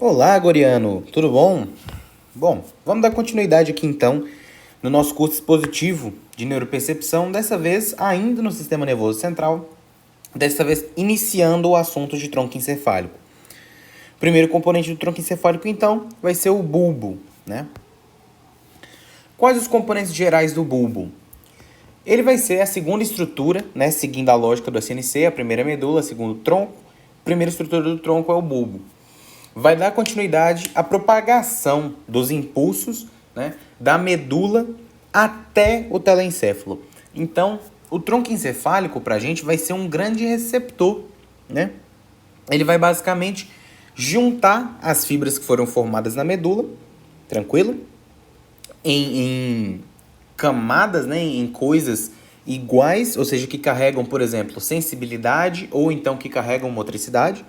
Olá, Goriano, tudo bom? Bom, vamos dar continuidade aqui então no nosso curso expositivo de neuropercepção, dessa vez ainda no sistema nervoso central, dessa vez iniciando o assunto de tronco encefálico. O primeiro componente do tronco encefálico então vai ser o bulbo, né? Quais os componentes gerais do bulbo? Ele vai ser a segunda estrutura, né, seguindo a lógica do SNC, a primeira medula, a segunda tronco. A primeira estrutura do tronco é o bulbo. Vai dar continuidade à propagação dos impulsos, né, da medula até o telencéfalo. Então, o tronco encefálico para a gente vai ser um grande receptor, né? Ele vai basicamente juntar as fibras que foram formadas na medula, tranquilo? Em camadas, né, em coisas iguais, ou seja, que carregam, por exemplo, sensibilidade ou então que carregam motricidade.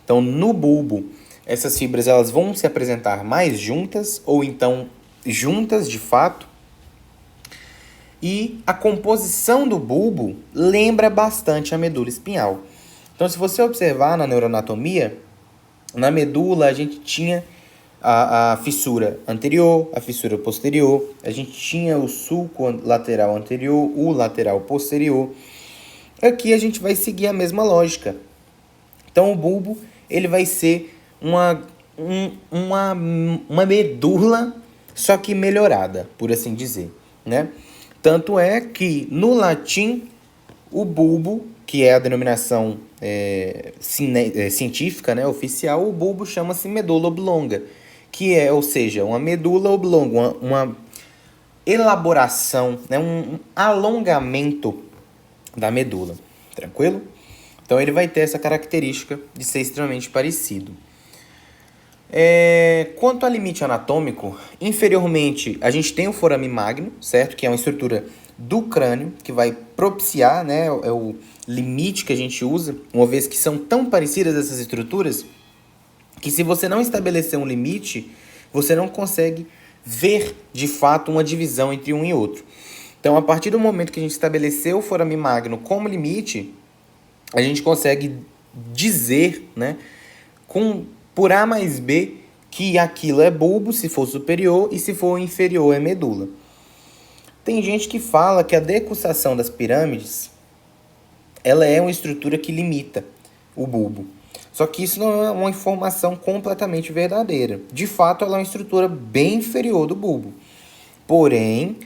Então, no bulbo, essas fibras elas vão se apresentar mais juntas ou então juntas de fato. E a composição do bulbo lembra bastante a medula espinhal. Então, se você observar na neuroanatomia, na medula a gente tinha a fissura anterior, a fissura posterior, a gente tinha o sulco lateral anterior, o lateral posterior. Aqui a gente vai seguir a mesma lógica. Então, o bulbo ele vai ser uma medula, só que melhorada, por assim dizer, né? Tanto é que, no latim, o bulbo, que é a denominação científica, né, oficial, o bulbo chama-se medula oblonga, que é, ou seja, uma medula oblonga, uma elaboração, né, um alongamento da medula, tranquilo? Então, ele vai ter essa característica de ser extremamente parecido. Quanto ao limite anatômico, inferiormente a gente tem o forame magno, certo? Que é uma estrutura do crânio, que vai propiciar, né? É o limite que a gente usa, uma vez que são tão parecidas essas estruturas, que se você não estabelecer um limite, você não consegue ver, de fato, uma divisão entre um e outro. Então, a partir do momento que a gente estabeleceu o forame magno como limite, a gente consegue dizer, né, por A mais B, que aquilo é bulbo se for superior e se for inferior é medula. Tem gente que fala que a decussação das pirâmides ela é uma estrutura que limita o bulbo. Só que isso não é uma informação completamente verdadeira. De fato, ela é uma estrutura bem inferior do bulbo. Porém,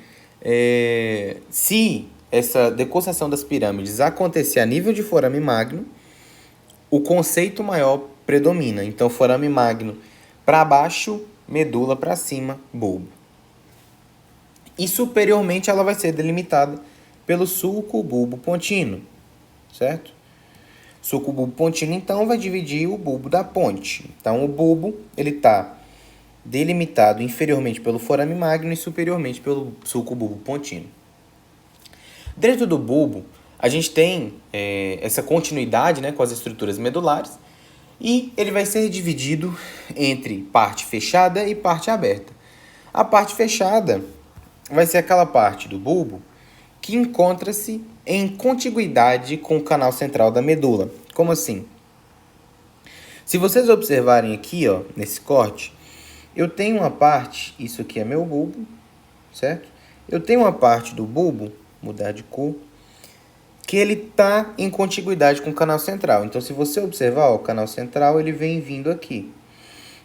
se essa decussação das pirâmides acontecer a nível de forame magno, o conceito maior predomina. Então, forame magno para baixo, medula para cima, bulbo. E superiormente ela vai ser delimitada pelo sulco bulbo pontino, certo? Sulco bulbo pontino, então, vai dividir o bulbo da ponte. Então, o bulbo ele está delimitado inferiormente pelo forame magno e superiormente pelo sulco bulbo pontino. Dentro do bulbo, a gente tem essa continuidade, né, com as estruturas medulares, e ele vai ser dividido entre parte fechada e parte aberta. A parte fechada vai ser aquela parte do bulbo que encontra-se em contiguidade com o canal central da medula. Como assim? Se vocês observarem aqui, ó, nesse corte, eu tenho uma parte, isso aqui é meu bulbo, certo? Eu tenho uma parte do bulbo, mudar de cor, que ele está em contiguidade com o canal central. Então, se você observar, ó, o canal central ele vem vindo aqui.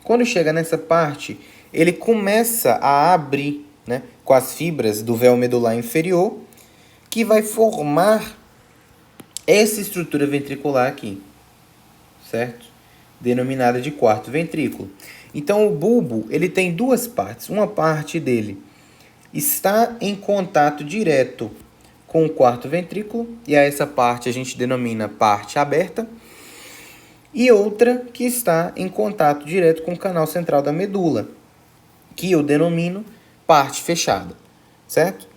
Quando chega nessa parte, ele começa a abrir, né, com as fibras do véu medular inferior, que vai formar essa estrutura ventricular aqui, certo? Denominada de quarto ventrículo. Então, o bulbo ele tem duas partes. Uma parte dele está em contato direto com o quarto ventrículo, e a essa parte a gente denomina parte aberta, e outra que está em contato direto com o canal central da medula, que eu denomino parte fechada, certo?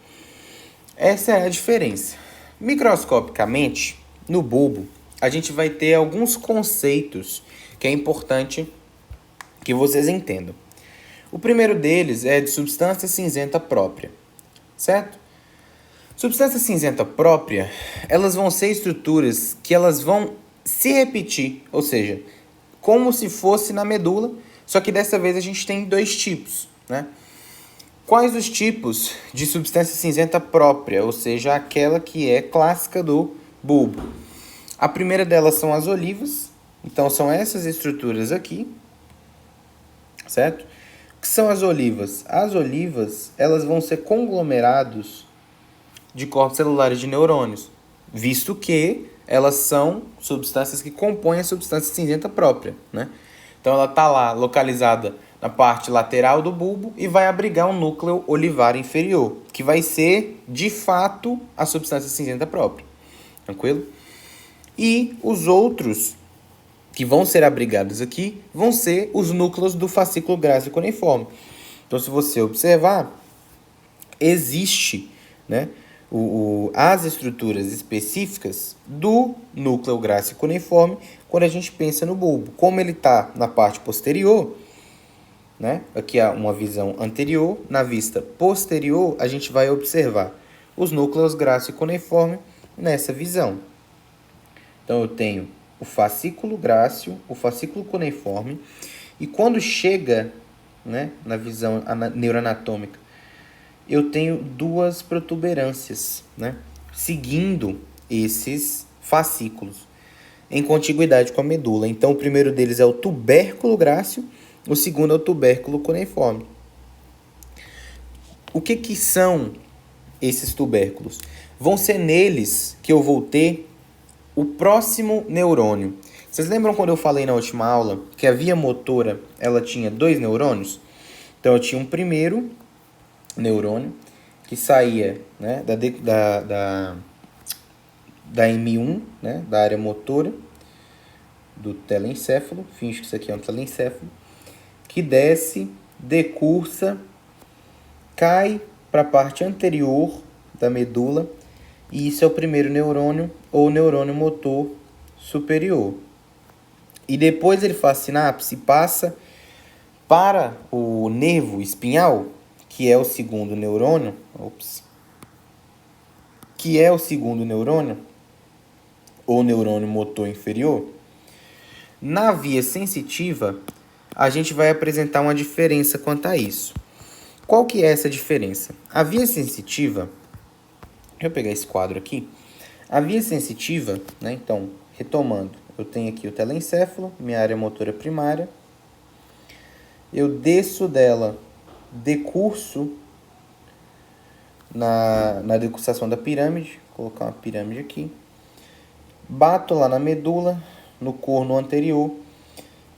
Essa é a diferença. Microscopicamente, no bulbo, a gente vai ter alguns conceitos que é importante que vocês entendam. O primeiro deles é de substância cinzenta própria, certo? Substância cinzenta própria, elas vão ser estruturas que elas vão se repetir, ou seja, como se fosse na medula, Só que dessa vez a gente tem dois tipos, né? Quais os tipos de substância cinzenta própria, ou seja, aquela que é clássica do bulbo? A primeira delas são as olivas, então são essas estruturas aqui, certo? O que são as olivas? As olivas, elas vão ser conglomerados de corpos celulares de neurônios, visto que elas são substâncias que compõem a substância cinzenta própria, né? Então ela está lá localizada na parte lateral do bulbo e vai abrigar um núcleo olivar inferior, que vai ser, de fato, a substância cinzenta própria. Tranquilo? E os outros que vão ser abrigados aqui vão ser os núcleos do fascículo grácil cuneiforme. Então, se você observar, existe, né, as estruturas específicas do núcleo grácil cuneiforme quando a gente pensa no bulbo. Como ele está na parte posterior, né, aqui há uma visão anterior, na vista posterior a gente vai observar os núcleos grácil cuneiforme nessa visão. Então eu tenho o fascículo grácil, o fascículo cuneiforme, e quando chega, né, na visão neuroanatômica, eu tenho duas protuberâncias, né, seguindo esses fascículos, em contiguidade com a medula. Então, o primeiro deles é o tubérculo grácil, o segundo é o tubérculo cuneiforme. O que são esses tubérculos? Vão ser neles que eu vou ter o próximo neurônio. Vocês lembram quando eu falei na última aula que a via motora ela tinha dois neurônios? Então, eu tinha um primeiro neurônio que saía, né, da M1, né, da área motora do telencéfalo, finge que isso aqui é um telencéfalo, que desce, decursa, cai para a parte anterior da medula, e isso é o primeiro neurônio ou neurônio motor superior. E depois ele faz sinapse e passa para o nervo espinhal, que é o segundo neurônio, ou neurônio motor inferior. Na via sensitiva, a gente vai apresentar uma diferença quanto a isso. Qual que é essa diferença? A via sensitiva, deixa eu pegar esse quadro aqui. A via sensitiva, né, então, retomando, eu tenho aqui o telencéfalo, minha área motora primária. Eu desço dela, decurso na decursação da pirâmide, vou colocar uma pirâmide aqui. Bato lá na medula, no corno anterior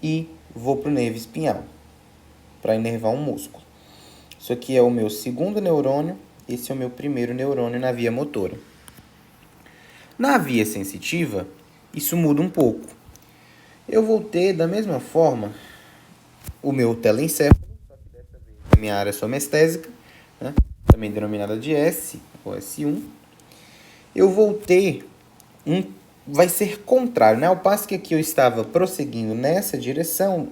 e vou para o nervo espinhal, para inervar um músculo. Isso aqui é o meu segundo neurônio, esse é o meu primeiro neurônio na via motora. Na via sensitiva, isso muda um pouco. Eu vou ter, da mesma forma, o meu telencéfalo, só que dessa vez a minha área somestésica, né, também denominada de S, ou S1. Eu vou ter vai ser contrário, né? Ao passo que aqui eu estava prosseguindo nessa direção,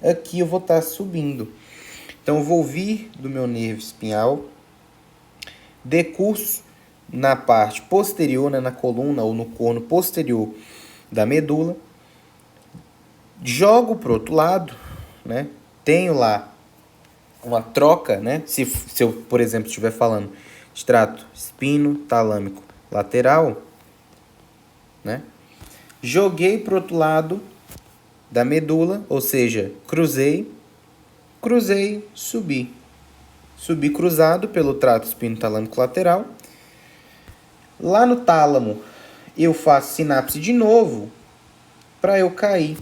aqui eu vou estar subindo. Então, eu vou vir do meu nervo espinhal, decurso na parte posterior, né, na coluna ou no corno posterior da medula, jogo para o outro lado, né? Tenho lá uma troca, né? Se eu, por exemplo, estiver falando de trato espino-talâmico lateral, né? Joguei para o outro lado da medula, ou seja, cruzei, subi. Subi cruzado pelo trato espino-talâmico lateral. Lá no tálamo, eu faço sinapse de novo para eu cair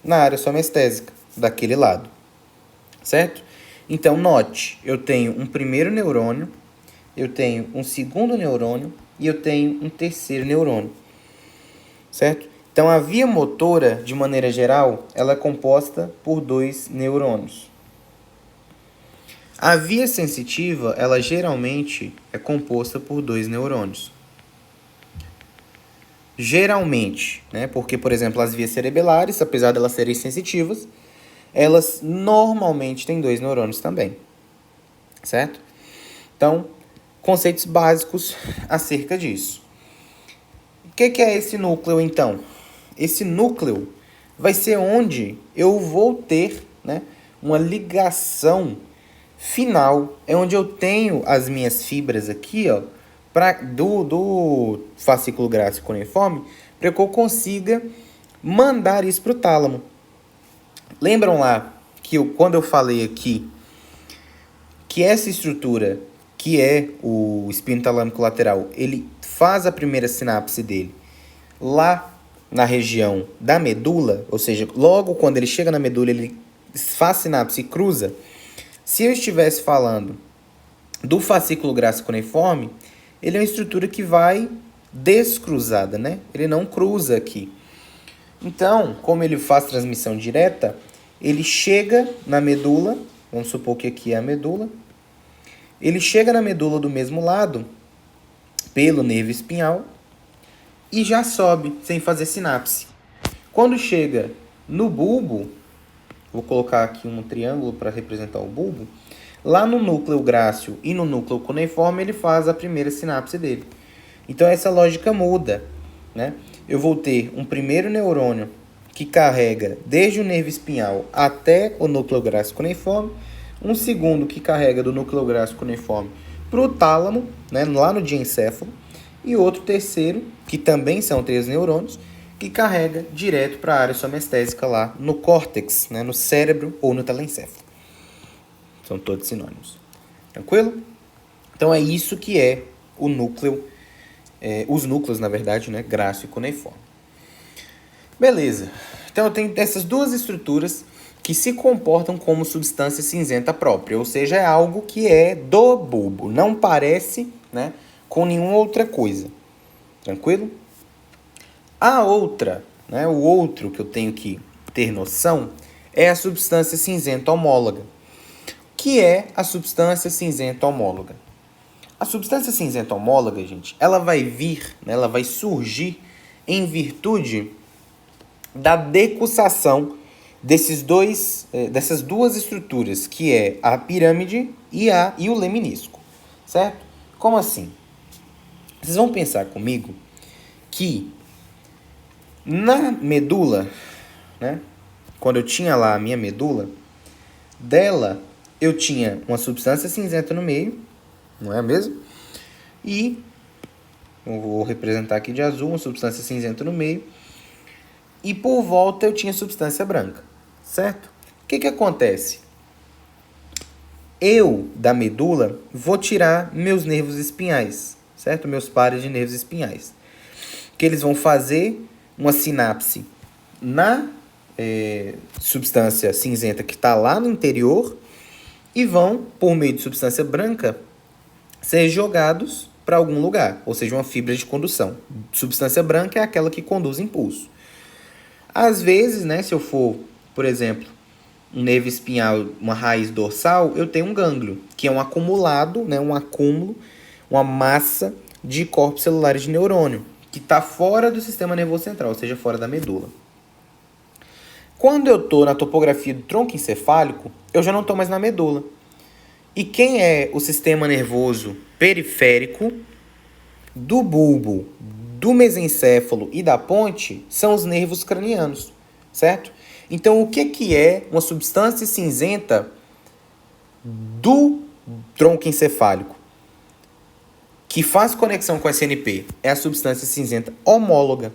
na área somestésica daquele lado, certo? Então, note, eu tenho um primeiro neurônio, eu tenho um segundo neurônio e eu tenho um terceiro neurônio, certo? Então, a via motora, de maneira geral, ela é composta por dois neurônios. A via sensitiva, ela geralmente é composta por dois neurônios. Geralmente, né? Porque, por exemplo, as vias cerebelares, apesar de elas serem sensitivas, elas normalmente têm dois neurônios também, certo? Então, conceitos básicos acerca disso. O que é esse núcleo, então? Esse núcleo vai ser onde eu vou ter, né, uma ligação final, é onde eu tenho as minhas fibras aqui, ó, do fascículo grácil cuneiforme, para que eu consiga mandar isso para o tálamo. Lembram lá que quando eu falei aqui que essa estrutura, que é o espino talâmico lateral, ele faz a primeira sinapse dele lá na região da medula, ou seja, logo quando ele chega na medula, ele faz sinapse e cruza. Se eu estivesse falando do fascículo grácil cuneiforme, ele é uma estrutura que vai descruzada, né? Ele não cruza aqui. Então, como ele faz transmissão direta, ele chega na medula, vamos supor que aqui é a medula, ele chega na medula do mesmo lado, pelo nervo espinhal, e já sobe, sem fazer sinapse. Quando chega no bulbo, vou colocar aqui um triângulo para representar o bulbo, lá no núcleo grácil e no núcleo cuneiforme, ele faz a primeira sinapse dele. Então, essa lógica muda, né? Eu vou ter um primeiro neurônio que carrega desde o nervo espinhal até o núcleo grácil cuneiforme, um segundo que carrega do núcleo grácil cuneiforme para o tálamo, né, lá no diencéfalo, e outro terceiro, que também são 3 neurônios, que carrega direto para a área somestésica lá no córtex, né, no cérebro ou no telencéfalo. São todos sinônimos. Tranquilo? Então é isso que é o núcleo, os núcleos, na verdade, né, grácil e cuneiforme. Beleza. Então eu tenho essas duas estruturas que se comportam como substância cinzenta própria, ou seja, é algo que é do bulbo, não parece, né, com nenhuma outra coisa. Tranquilo? A outra, né, o outro que eu tenho que ter noção é a substância cinzenta homóloga. O que é a substância cinzenta homóloga? A substância cinzenta homóloga, gente, ela vai vir, né, ela vai surgir em virtude da decussação dessas duas estruturas, que é a pirâmide e o leminisco, certo? Como assim? Vocês vão pensar comigo que na medula, né, quando eu tinha lá a minha medula, dela eu tinha uma substância cinzenta no meio, não é mesmo? E eu vou representar aqui de azul uma substância cinzenta no meio, e por volta eu tinha substância branca, certo? O que acontece? Eu, da medula, vou tirar meus nervos espinhais, certo? Meus pares de nervos espinhais. Que eles vão fazer uma sinapse na substância cinzenta que está lá no interior e vão, por meio de substância branca, ser jogados para algum lugar, ou seja, uma fibra de condução. Substância branca é aquela que conduz impulso. Às vezes, né, se eu for, por exemplo, um nervo espinhal, uma raiz dorsal, eu tenho um gânglio, que é um acumulado, né, um acúmulo, uma massa de corpos celulares de neurônio, que está fora do sistema nervoso central, ou seja, fora da medula. Quando eu estou na topografia do tronco encefálico, eu já não estou mais na medula. E quem é o sistema nervoso periférico do bulbo, do mesencéfalo e da ponte são os nervos cranianos, certo? Então, o que é uma substância cinzenta do tronco encefálico que faz conexão com a SNP? É a substância cinzenta homóloga.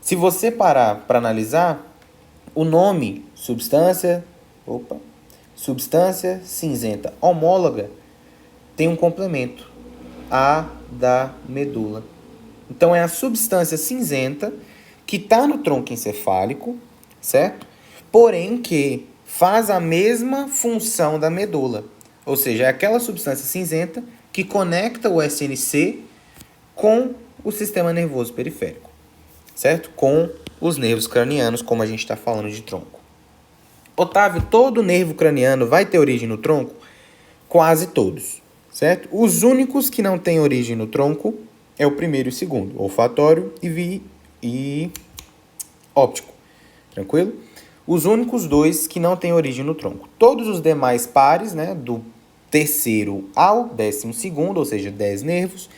Se você parar para analisar, o nome substância cinzenta homóloga tem um complemento, a da medula. Então, é a substância cinzenta que está no tronco encefálico, certo? Porém que faz a mesma função da medula. Ou seja, é aquela substância cinzenta que conecta o SNC com o sistema nervoso periférico, certo? Com os nervos cranianos, como a gente está falando de tronco. Otávio, todo nervo craniano vai ter origem no tronco? Quase todos, certo? Os únicos que não têm origem no tronco é o primeiro e o segundo, olfatório e óptico, tranquilo? Os únicos dois que não têm origem no tronco. Todos os demais pares, né, do terceiro ao 12º, ou seja, 10 nervos,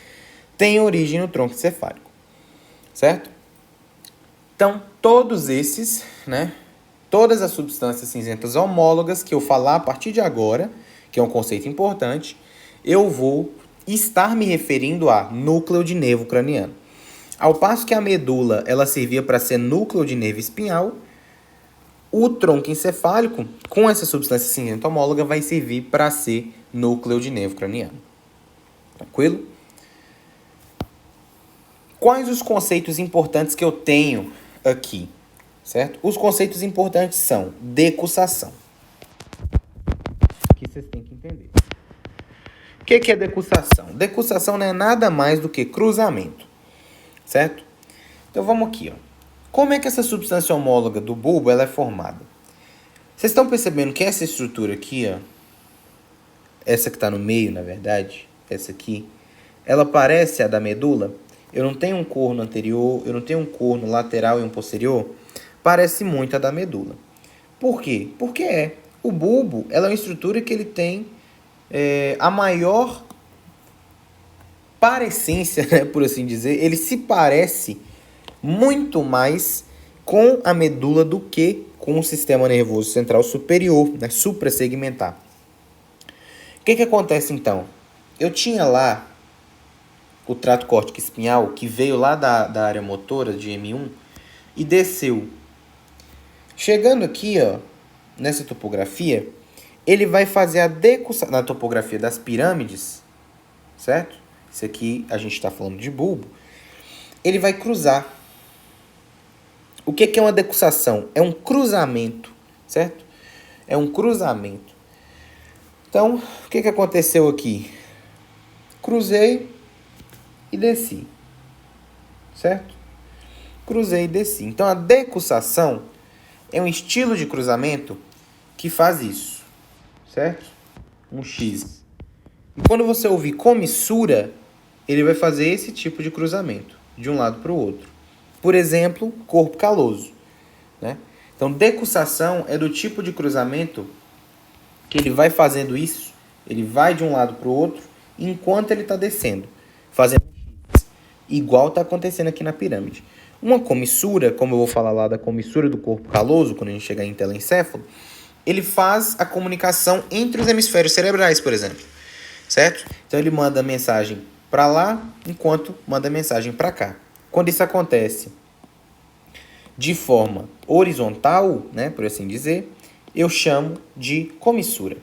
têm origem no tronco encefálico, certo? Então, todos esses, né, todas as substâncias cinzentas homólogas que eu falar a partir de agora, que é um conceito importante, eu vou estar me referindo a núcleo de nervo craniano. Ao passo que a medula ela servia para ser núcleo de nervo espinhal, o tronco encefálico, com essa substância cinzenta homóloga, vai servir para ser núcleo de nervo craniano. Tranquilo? Quais os conceitos importantes que eu tenho aqui? Certo? Os conceitos importantes são decussação. Que vocês têm que entender. O que é decussação? Decussação não é nada mais do que cruzamento. Certo? Então vamos aqui, ó. Como é que essa substância homóloga do bulbo ela é formada? Vocês estão percebendo que essa estrutura aqui, ó, essa que está no meio, na verdade, essa aqui, ela parece a da medula? Eu não tenho um corno anterior, eu não tenho um corno lateral e um posterior? Parece muito a da medula. Por quê? Porque o bulbo ela é uma estrutura que ele tem a maior parecência, né, por assim dizer, ele se parece muito mais com a medula do que com o sistema nervoso central superior, né, suprassegmentar. O que acontece então? Eu tinha lá o trato córtico espinhal que veio lá da área motora de M1 e desceu. Chegando aqui, ó, nessa topografia, ele vai fazer a decussação na topografia das pirâmides, certo? Isso aqui a gente está falando de bulbo. Ele vai cruzar. O que é uma decussação? É um cruzamento, certo? É um cruzamento. Então, o que aconteceu aqui? Cruzei e desci, certo? Cruzei e desci. Então, a decussação é um estilo de cruzamento que faz isso, certo? Um X. E quando você ouvir comissura, ele vai fazer esse tipo de cruzamento, de um lado para o outro. Por exemplo, corpo caloso, né? Então, decussação é do tipo de cruzamento que ele vai fazendo isso, ele vai de um lado para o outro, enquanto ele está descendo, fazendo X, igual está acontecendo aqui na pirâmide. Uma comissura, como eu vou falar lá da comissura do corpo caloso, quando a gente chegar em telencéfalo, ele faz a comunicação entre os hemisférios cerebrais, por exemplo, certo? Então, ele manda a mensagem para lá, enquanto manda a mensagem para cá. Quando isso acontece de forma horizontal, né, por assim dizer, eu chamo de comissura.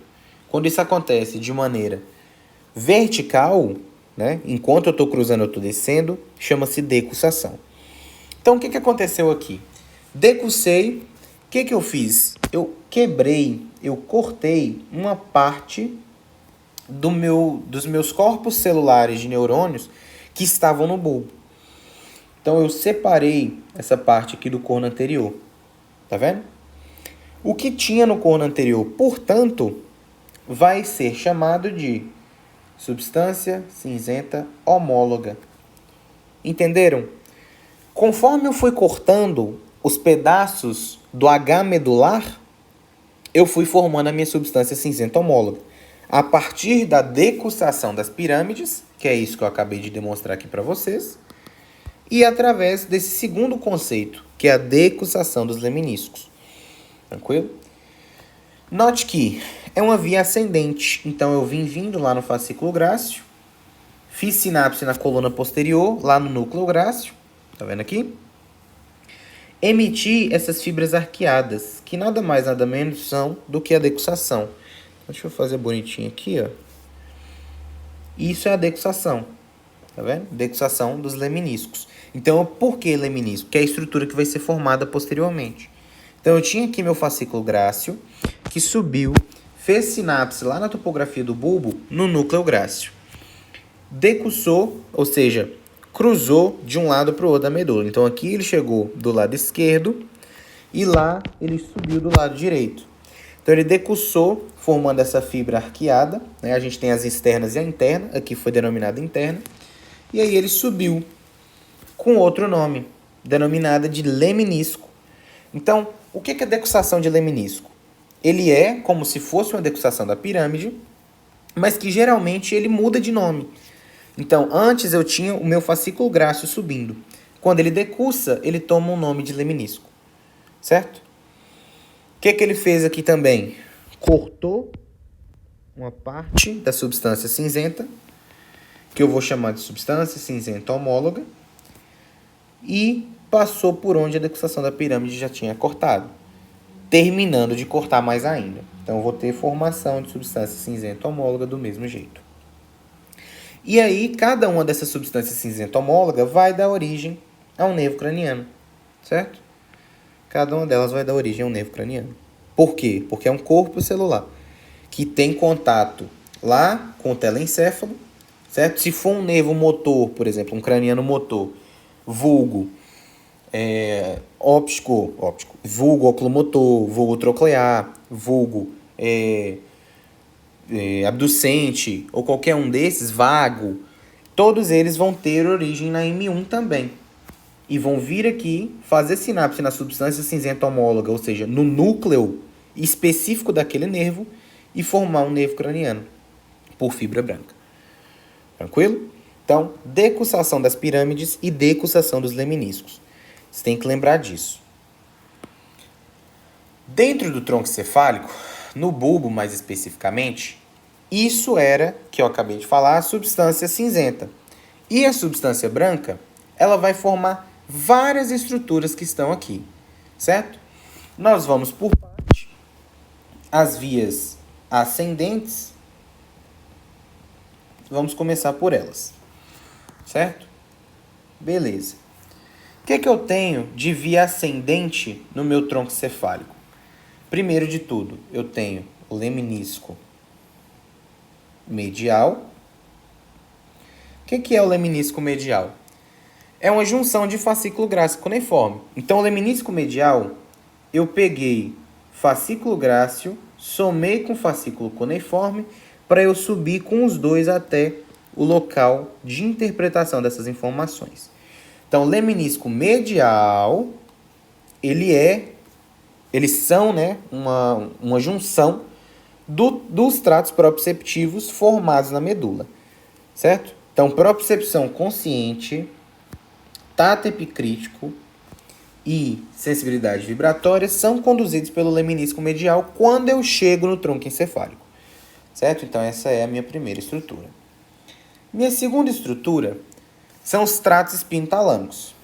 Quando isso acontece de maneira vertical, né, enquanto eu estou cruzando, eu estou descendo, chama-se decussação. Então, o que aconteceu aqui? Decussei, o que eu fiz? Eu quebrei, eu cortei uma parte dos meus corpos celulares de neurônios que estavam no bulbo. Então, eu separei essa parte aqui do corno anterior. Tá vendo? O que tinha no corno anterior, portanto, vai ser chamado de substância cinzenta homóloga. Entenderam? Conforme eu fui cortando os pedaços do H medular, eu fui formando a minha substância cinzenta homóloga. A partir da decussação das pirâmides, que é isso que eu acabei de demonstrar aqui para vocês, e através desse segundo conceito, que é a decussação dos leminiscos. Tranquilo? Note que é uma via ascendente. Então, eu vim vindo lá no fascículo grácil, fiz sinapse na coluna posterior, lá no núcleo grácil, tá vendo aqui? Emiti essas fibras arqueadas, que nada mais, nada menos são do que a decussação. Deixa eu fazer bonitinho aqui, ó. Isso é a decussação, tá vendo? Decussação dos leminiscos. Então, por que leminisco? Porque é a estrutura que vai ser formada posteriormente. Então, eu tinha aqui meu fascículo grácil, que subiu, fez sinapse lá na topografia do bulbo, no núcleo grácil. Decussou, ou seja, cruzou de um lado para o outro da medula. Então, aqui ele chegou do lado esquerdo e lá ele subiu do lado direito. Então, ele decussou, formando essa fibra arqueada, né? A gente tem as externas e a interna, aqui foi denominada interna. E aí ele subiu com outro nome, denominada de leminisco. Então, o que é decussação de leminisco? Ele é como se fosse uma decussação da pirâmide, mas que geralmente ele muda de nome. Então, antes eu tinha o meu fascículo grácil subindo. Quando ele decussa, ele toma o nome de leminisco. Certo? que ele fez aqui também? Cortou uma parte da substância cinzenta, que eu vou chamar de substância cinzenta homóloga, e passou por onde a decussação da pirâmide já tinha cortado, terminando de cortar mais ainda. Então, eu vou ter formação de substância cinzenta homóloga do mesmo jeito. E aí, cada uma dessas substâncias cinzenta homóloga vai dar origem a um nervo craniano, certo? Cada uma delas vai dar origem a um nervo craniano. Por quê? Porque é um corpo celular que tem contato lá com o telencéfalo, certo? Se for um nervo motor, por exemplo, um craniano motor, vulgo óptico, vulgo oculomotor, vulgo troclear, vulgo abducente, ou qualquer um desses, vago, todos eles vão ter origem na M1 também. E vão vir aqui fazer sinapse na substância cinzenta homóloga, ou seja, no núcleo específico daquele nervo, e formar um nervo craniano por fibra branca. Tranquilo? Então, decussação das pirâmides e decussação dos leminiscos. Você tem que lembrar disso. Dentro do tronco encefálico, no bulbo mais especificamente, isso era, que eu acabei de falar, a substância cinzenta. E a substância branca, ela vai formar várias estruturas que estão aqui, certo? Nós vamos por parte. As vias ascendentes, vamos começar por elas, certo? Beleza. O que eu tenho de via ascendente no meu tronco cefálico? Primeiro de tudo, eu tenho o leminisco medial. O que é o leminisco medial? É uma junção de fascículo grácil cuneiforme. Então, o leminisco medial, eu peguei fascículo grácil, somei com fascículo cuneiforme, para eu subir com os dois até o local de interpretação dessas informações. Então, leminisco medial, eles são, né, uma junção dos tratos proprioceptivos formados na medula, certo? Então, propriocepção consciente, tato epicrítico e sensibilidade vibratória são conduzidos pelo leminisco medial quando eu chego no tronco encefálico, certo? Então, essa é a minha primeira estrutura. Minha segunda estrutura são os tratos espinotalâmicos.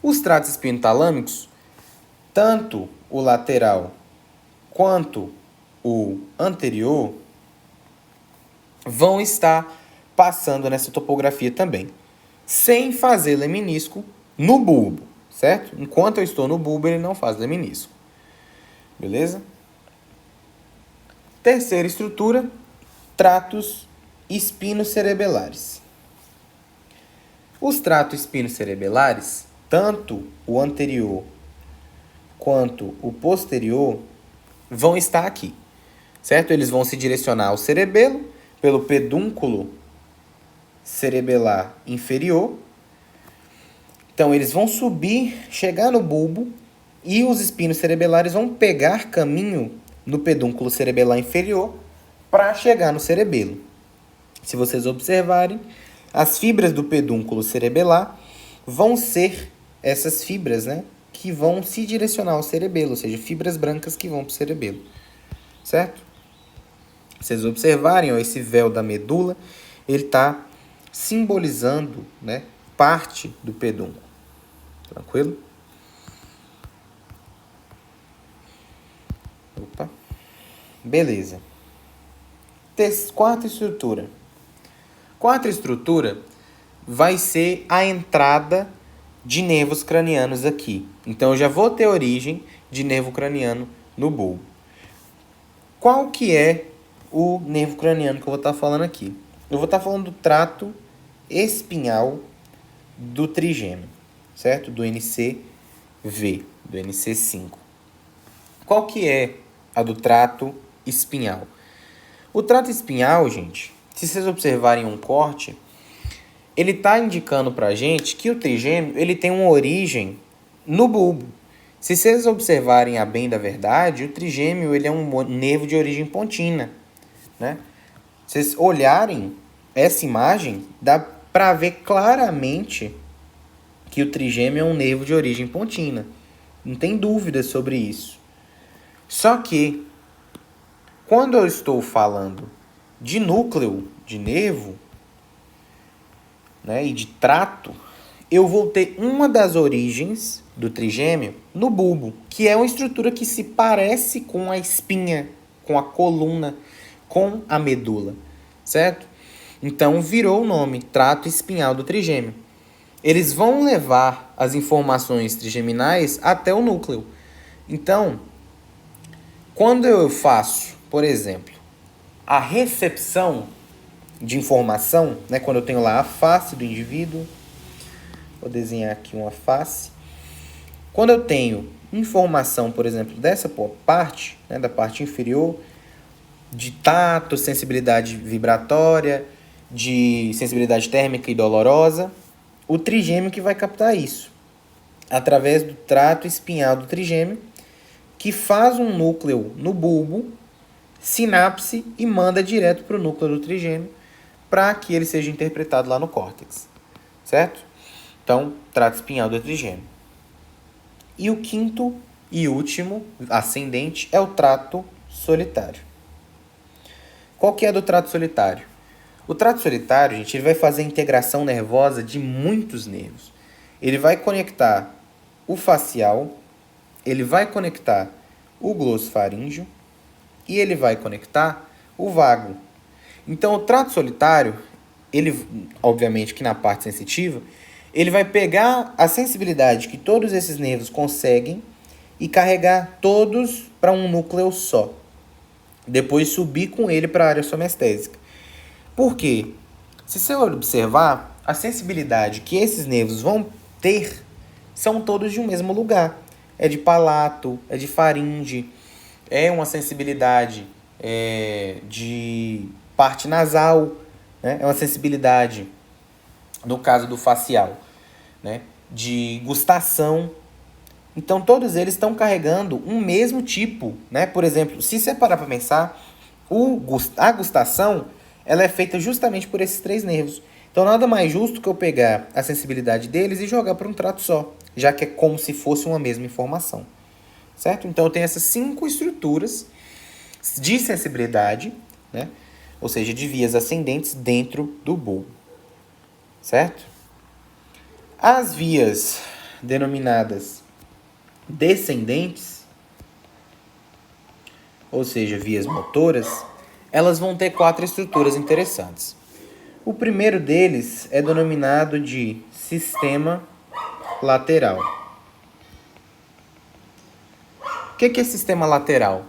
Os tratos espinotalâmicos, tanto o lateral quanto o anterior, vão estar passando nessa topografia também, sem fazer leminisco no bulbo, certo? Enquanto eu estou no bulbo, ele não faz leminisco. Beleza? Terceira estrutura, tratos espinocerebelares. Os tratos espinocerebelares, tanto o anterior quanto o posterior, vão estar aqui, certo? Eles vão se direcionar ao cerebelo pelo pedúnculo cerebelar inferior. Então, eles vão subir, chegar no bulbo, e os espinos cerebelares vão pegar caminho no pedúnculo cerebelar inferior para chegar no cerebelo. Se vocês observarem, as fibras do pedúnculo cerebelar vão ser essas fibras, né, que vão se direcionar ao cerebelo, ou seja, fibras brancas que vão para o cerebelo, certo? Vocês observarem, ó, esse véu da medula, ele está simbolizando, né, parte do pedúnculo. Tranquilo? Opa. Beleza. Quarta estrutura. Quarta estrutura vai ser a entrada de nervos cranianos aqui. Então, eu já vou ter origem de nervo craniano no bulbo. Qual que é o nervo craniano que eu vou estar falando aqui? Eu vou estar falando do trato espinhal do trigêmeo, certo? Do NC-V, do NC5. Qual que é a do trato espinhal? O trato espinhal, gente, se vocês observarem um corte, ele está indicando para a gente que o trigêmeo ele tem uma origem no bulbo. Se vocês observarem a bem da verdade, o trigêmeo ele é um nervo de origem pontina, né? Se vocês olharem essa imagem, dá para ver claramente que o trigêmeo é um nervo de origem pontina, Não tem dúvida sobre isso. Só que, quando eu estou falando de núcleo de nervo, né, e de trato, eu vou ter uma das origens do trigêmeo no bulbo, que é uma estrutura que se parece com a espinha, com a coluna, com a medula, certo? Então virou o nome, trato espinhal do trigêmeo. Eles vão levar as informações trigeminais até o núcleo. Então, quando eu faço, por exemplo, a recepção de informação, né, quando eu tenho lá a face do indivíduo, vou desenhar aqui uma face. Quando eu tenho informação, por exemplo, dessa parte, né, da parte inferior, de tato, sensibilidade vibratória, de sensibilidade térmica e dolorosa, o trigêmeo que vai captar isso, através do trato espinhal do trigêmeo, que faz um núcleo no bulbo, sinapse e manda direto para o núcleo do trigêmeo, para que ele seja interpretado lá no córtex, certo? Então, trato espinhal do trigêmeo. E o quinto e último, ascendente, é o trato solitário. Qual que é do trato solitário? O trato solitário, gente, ele vai fazer a integração nervosa de muitos nervos. Ele vai conectar o facial, ele vai conectar o glossofaríngeo e ele vai conectar o vago. Então, o trato solitário, ele, obviamente que na parte sensitiva, ele vai pegar a sensibilidade que todos esses nervos conseguem e carregar todos para um núcleo só. Depois subir com ele para a área somestésica. Por quê? Se você observar, a sensibilidade que esses nervos vão ter são todos de um mesmo lugar. É de palato, é de faringe, é uma sensibilidade de parte nasal, né? É uma sensibilidade, no caso do facial, né, de gustação. Então, todos eles estão carregando um mesmo tipo, né? Por exemplo, se você parar para pensar, a gustação ela é feita justamente por esses três nervos. Então, nada mais justo que eu pegar a sensibilidade deles e jogar para um trato só, já que é como se fosse uma mesma informação, certo? Então, eu tenho essas 5 estruturas de sensibilidade, né? Ou seja, de vias ascendentes dentro do bulbo, certo? As vias denominadas descendentes, ou seja, vias motoras, elas vão ter 4 estruturas interessantes. O primeiro deles é denominado de sistema lateral. O que é sistema lateral?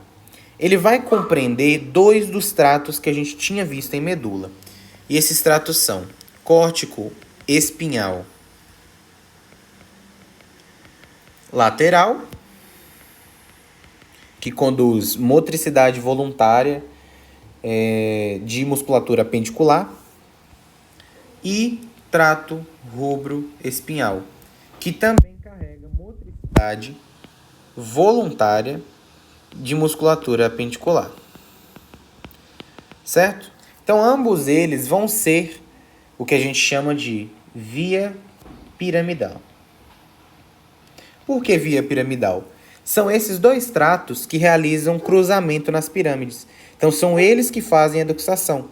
Ele vai compreender 2 dos tratos que a gente tinha visto em medula. E esses tratos são córtico espinhal lateral, que conduz motricidade voluntária de musculatura pendicular, e trato rubro-espinhal, que também carrega motricidade voluntária de musculatura pendicular, certo? Então, ambos eles vão ser o que a gente chama de via piramidal. Por que via piramidal? São esses 2 tratos que realizam cruzamento nas pirâmides. Então, são eles que fazem a decusação.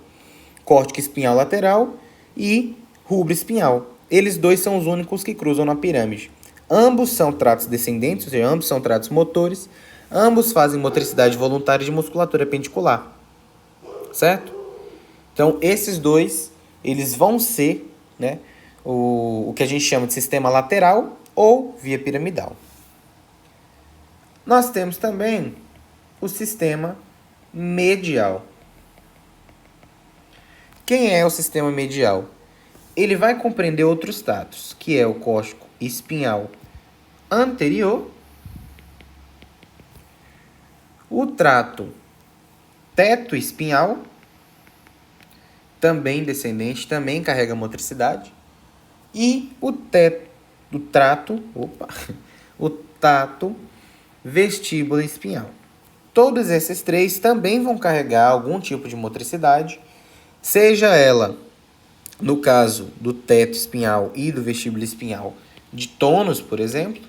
Córtico espinhal lateral e rubro espinhal. Eles 2 são os únicos que cruzam na pirâmide. Ambos são tratos descendentes, ou seja, ambos são tratos motores. Ambos fazem motricidade voluntária de musculatura pendicular. Certo? Então, esses 2, eles vão ser, né, o que a gente chama de sistema lateral ou via piramidal. Nós temos também o sistema medial. Quem é o sistema medial? Ele vai compreender outros tratos, que é o córtico espinhal anterior, o trato teto espinhal, também descendente, também carrega motricidade, e o tato vestíbulo espinhal. Todos esses 3 também vão carregar algum tipo de motricidade, seja ela, no caso do teto espinhal e do vestíbulo espinhal, de tônus, por exemplo,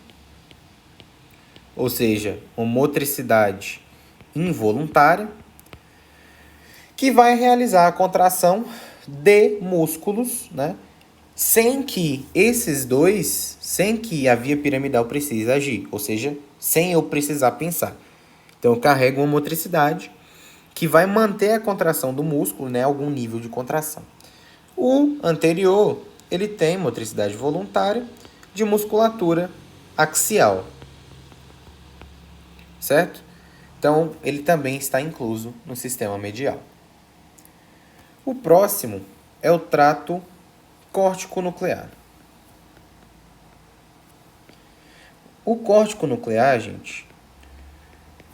ou seja, uma motricidade involuntária, que vai realizar a contração de músculos, né? Sem que a via piramidal precise agir, ou seja, sem eu precisar pensar. Então, eu carrego uma motricidade que vai manter a contração do músculo, né, algum nível de contração. O anterior, ele tem motricidade voluntária de musculatura axial, certo? Então, ele também está incluso no sistema medial. O próximo é o trato córtico-nuclear. O córtico-nuclear, gente,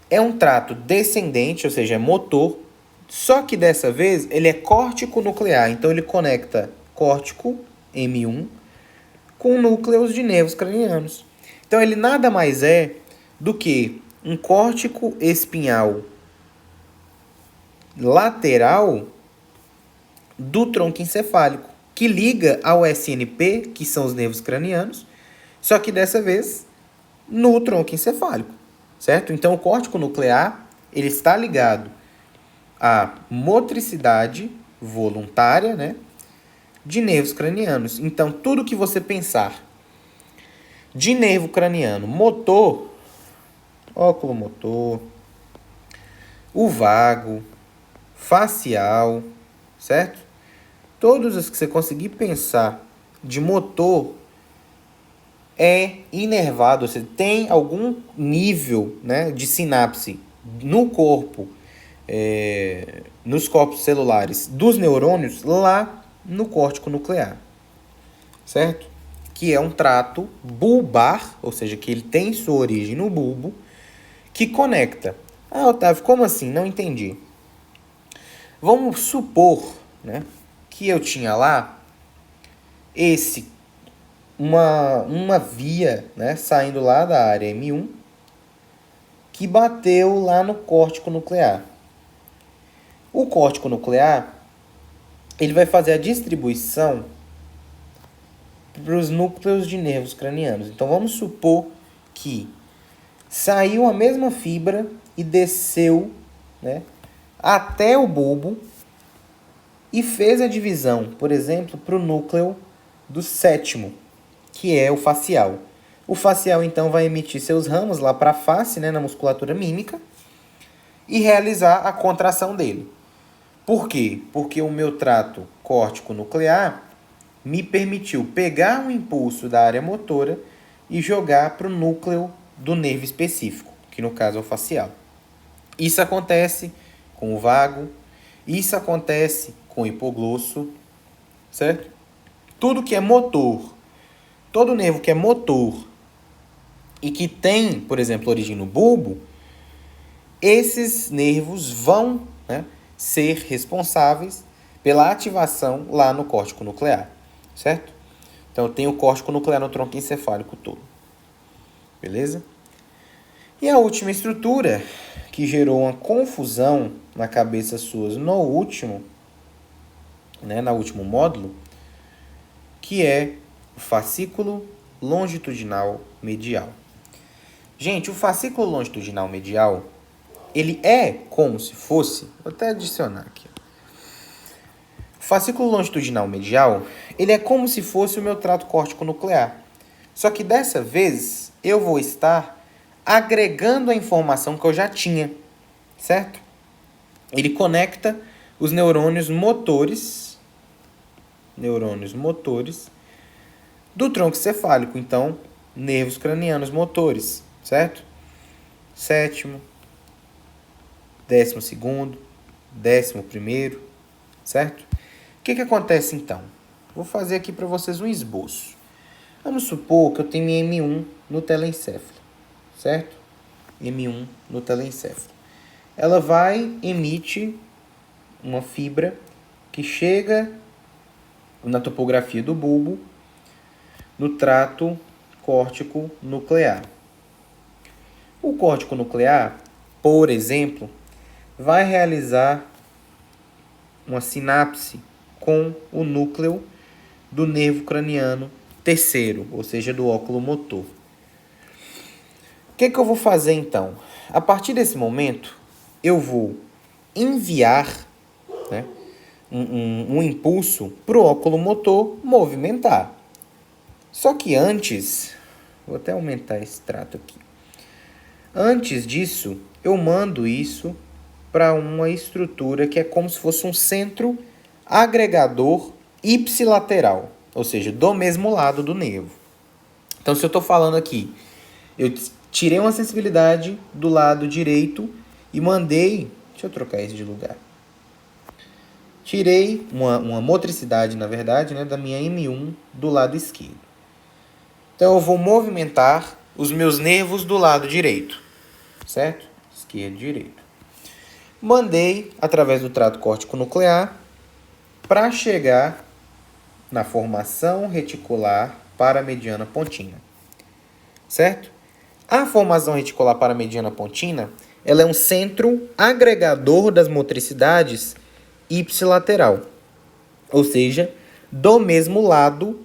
é um trato descendente, ou seja, é motor, só que dessa vez ele é córtico-nuclear. Então ele conecta córtico, M1, com núcleos de nervos cranianos. Então ele nada mais é do que um córtico espinhal lateral do tronco encefálico, que liga ao SNP, que são os nervos cranianos, só que dessa vez no tronco encefálico, certo? Então o córtico nuclear, ele está ligado à motricidade voluntária, né, de nervos cranianos. Então tudo que você pensar de nervo craniano motor, oculomotor, o vago, facial, certo? Todos os que você conseguir pensar de motor é inervado, ou seja, tem algum nível, né, de sinapse no corpo, nos corpos celulares dos neurônios lá no córtico nuclear, certo? Que é um trato bulbar, ou seja, que ele tem sua origem no bulbo, que conecta. Ah, Otávio, como assim? Não entendi. Vamos supor, né, que eu tinha lá uma via, né, saindo lá da área M1 que bateu lá no córtico nuclear. O córtico nuclear, ele vai fazer a distribuição para os núcleos de nervos cranianos. Então vamos supor que saiu a mesma fibra e desceu, né, até o bulbo e fez a divisão, por exemplo, para o núcleo do sétimo, que é o facial. O facial, então, vai emitir seus ramos lá para a face, né, na musculatura mímica, e realizar a contração dele. Por quê? Porque o meu trato córtico-nuclear me permitiu pegar um impulso da área motora e jogar para o núcleo do nervo específico, que no caso é o facial. Isso acontece com o vago, isso acontece com o hipoglosso, certo? Tudo que é motor, todo nervo que é motor e que tem, por exemplo, origem no bulbo, esses nervos vão, né, ser responsáveis pela ativação lá no córtico nuclear, certo? Então, eu tenho o córtico nuclear no tronco encefálico todo. Beleza? E a última estrutura, que gerou uma confusão na cabeça suas no último módulo, que é o fascículo longitudinal medial. Gente, o fascículo longitudinal medial, ele é como se fosse... Vou até adicionar aqui. O fascículo longitudinal medial, ele é como se fosse o meu trato córtico-nuclear. Só que dessa vez, eu vou estar agregando a informação que eu já tinha, certo? Ele conecta os neurônios motores do tronco cefálico, então, nervos cranianos motores, certo? Sétimo, 12º, 11º, certo? O que acontece então? Vou fazer aqui para vocês um esboço. Vamos supor que eu tenho M1 no telencéfalo, certo? M1 no telencéfalo. Ela vai emitir uma fibra que chega na topografia do bulbo no trato córtico nuclear. O córtico nuclear, por exemplo, vai realizar uma sinapse com o núcleo do nervo craniano terceiro, ou seja, do óculo motor. O que eu vou fazer então? A partir desse momento, eu vou enviar, né, um impulso para o óculo motor movimentar. Só que antes, vou até aumentar esse trato aqui. Antes disso, eu mando isso para uma estrutura que é como se fosse um centro agregador ipsilateral, ou seja, do mesmo lado do nervo. Então, se eu estou falando aqui, eu tirei uma sensibilidade do lado direito e mandei... Deixa eu trocar isso de lugar. Tirei uma motricidade, na verdade, né, da minha M1 do lado esquerdo. Então, eu vou movimentar os meus nervos do lado direito. Certo? Esquerdo e direito. Mandei através do trato córtico nuclear para chegar na formação reticular paramediana pontina. Certo? A formação reticular paramediana pontina, ela é um centro agregador das motricidades ipsilateral, ou seja, do mesmo lado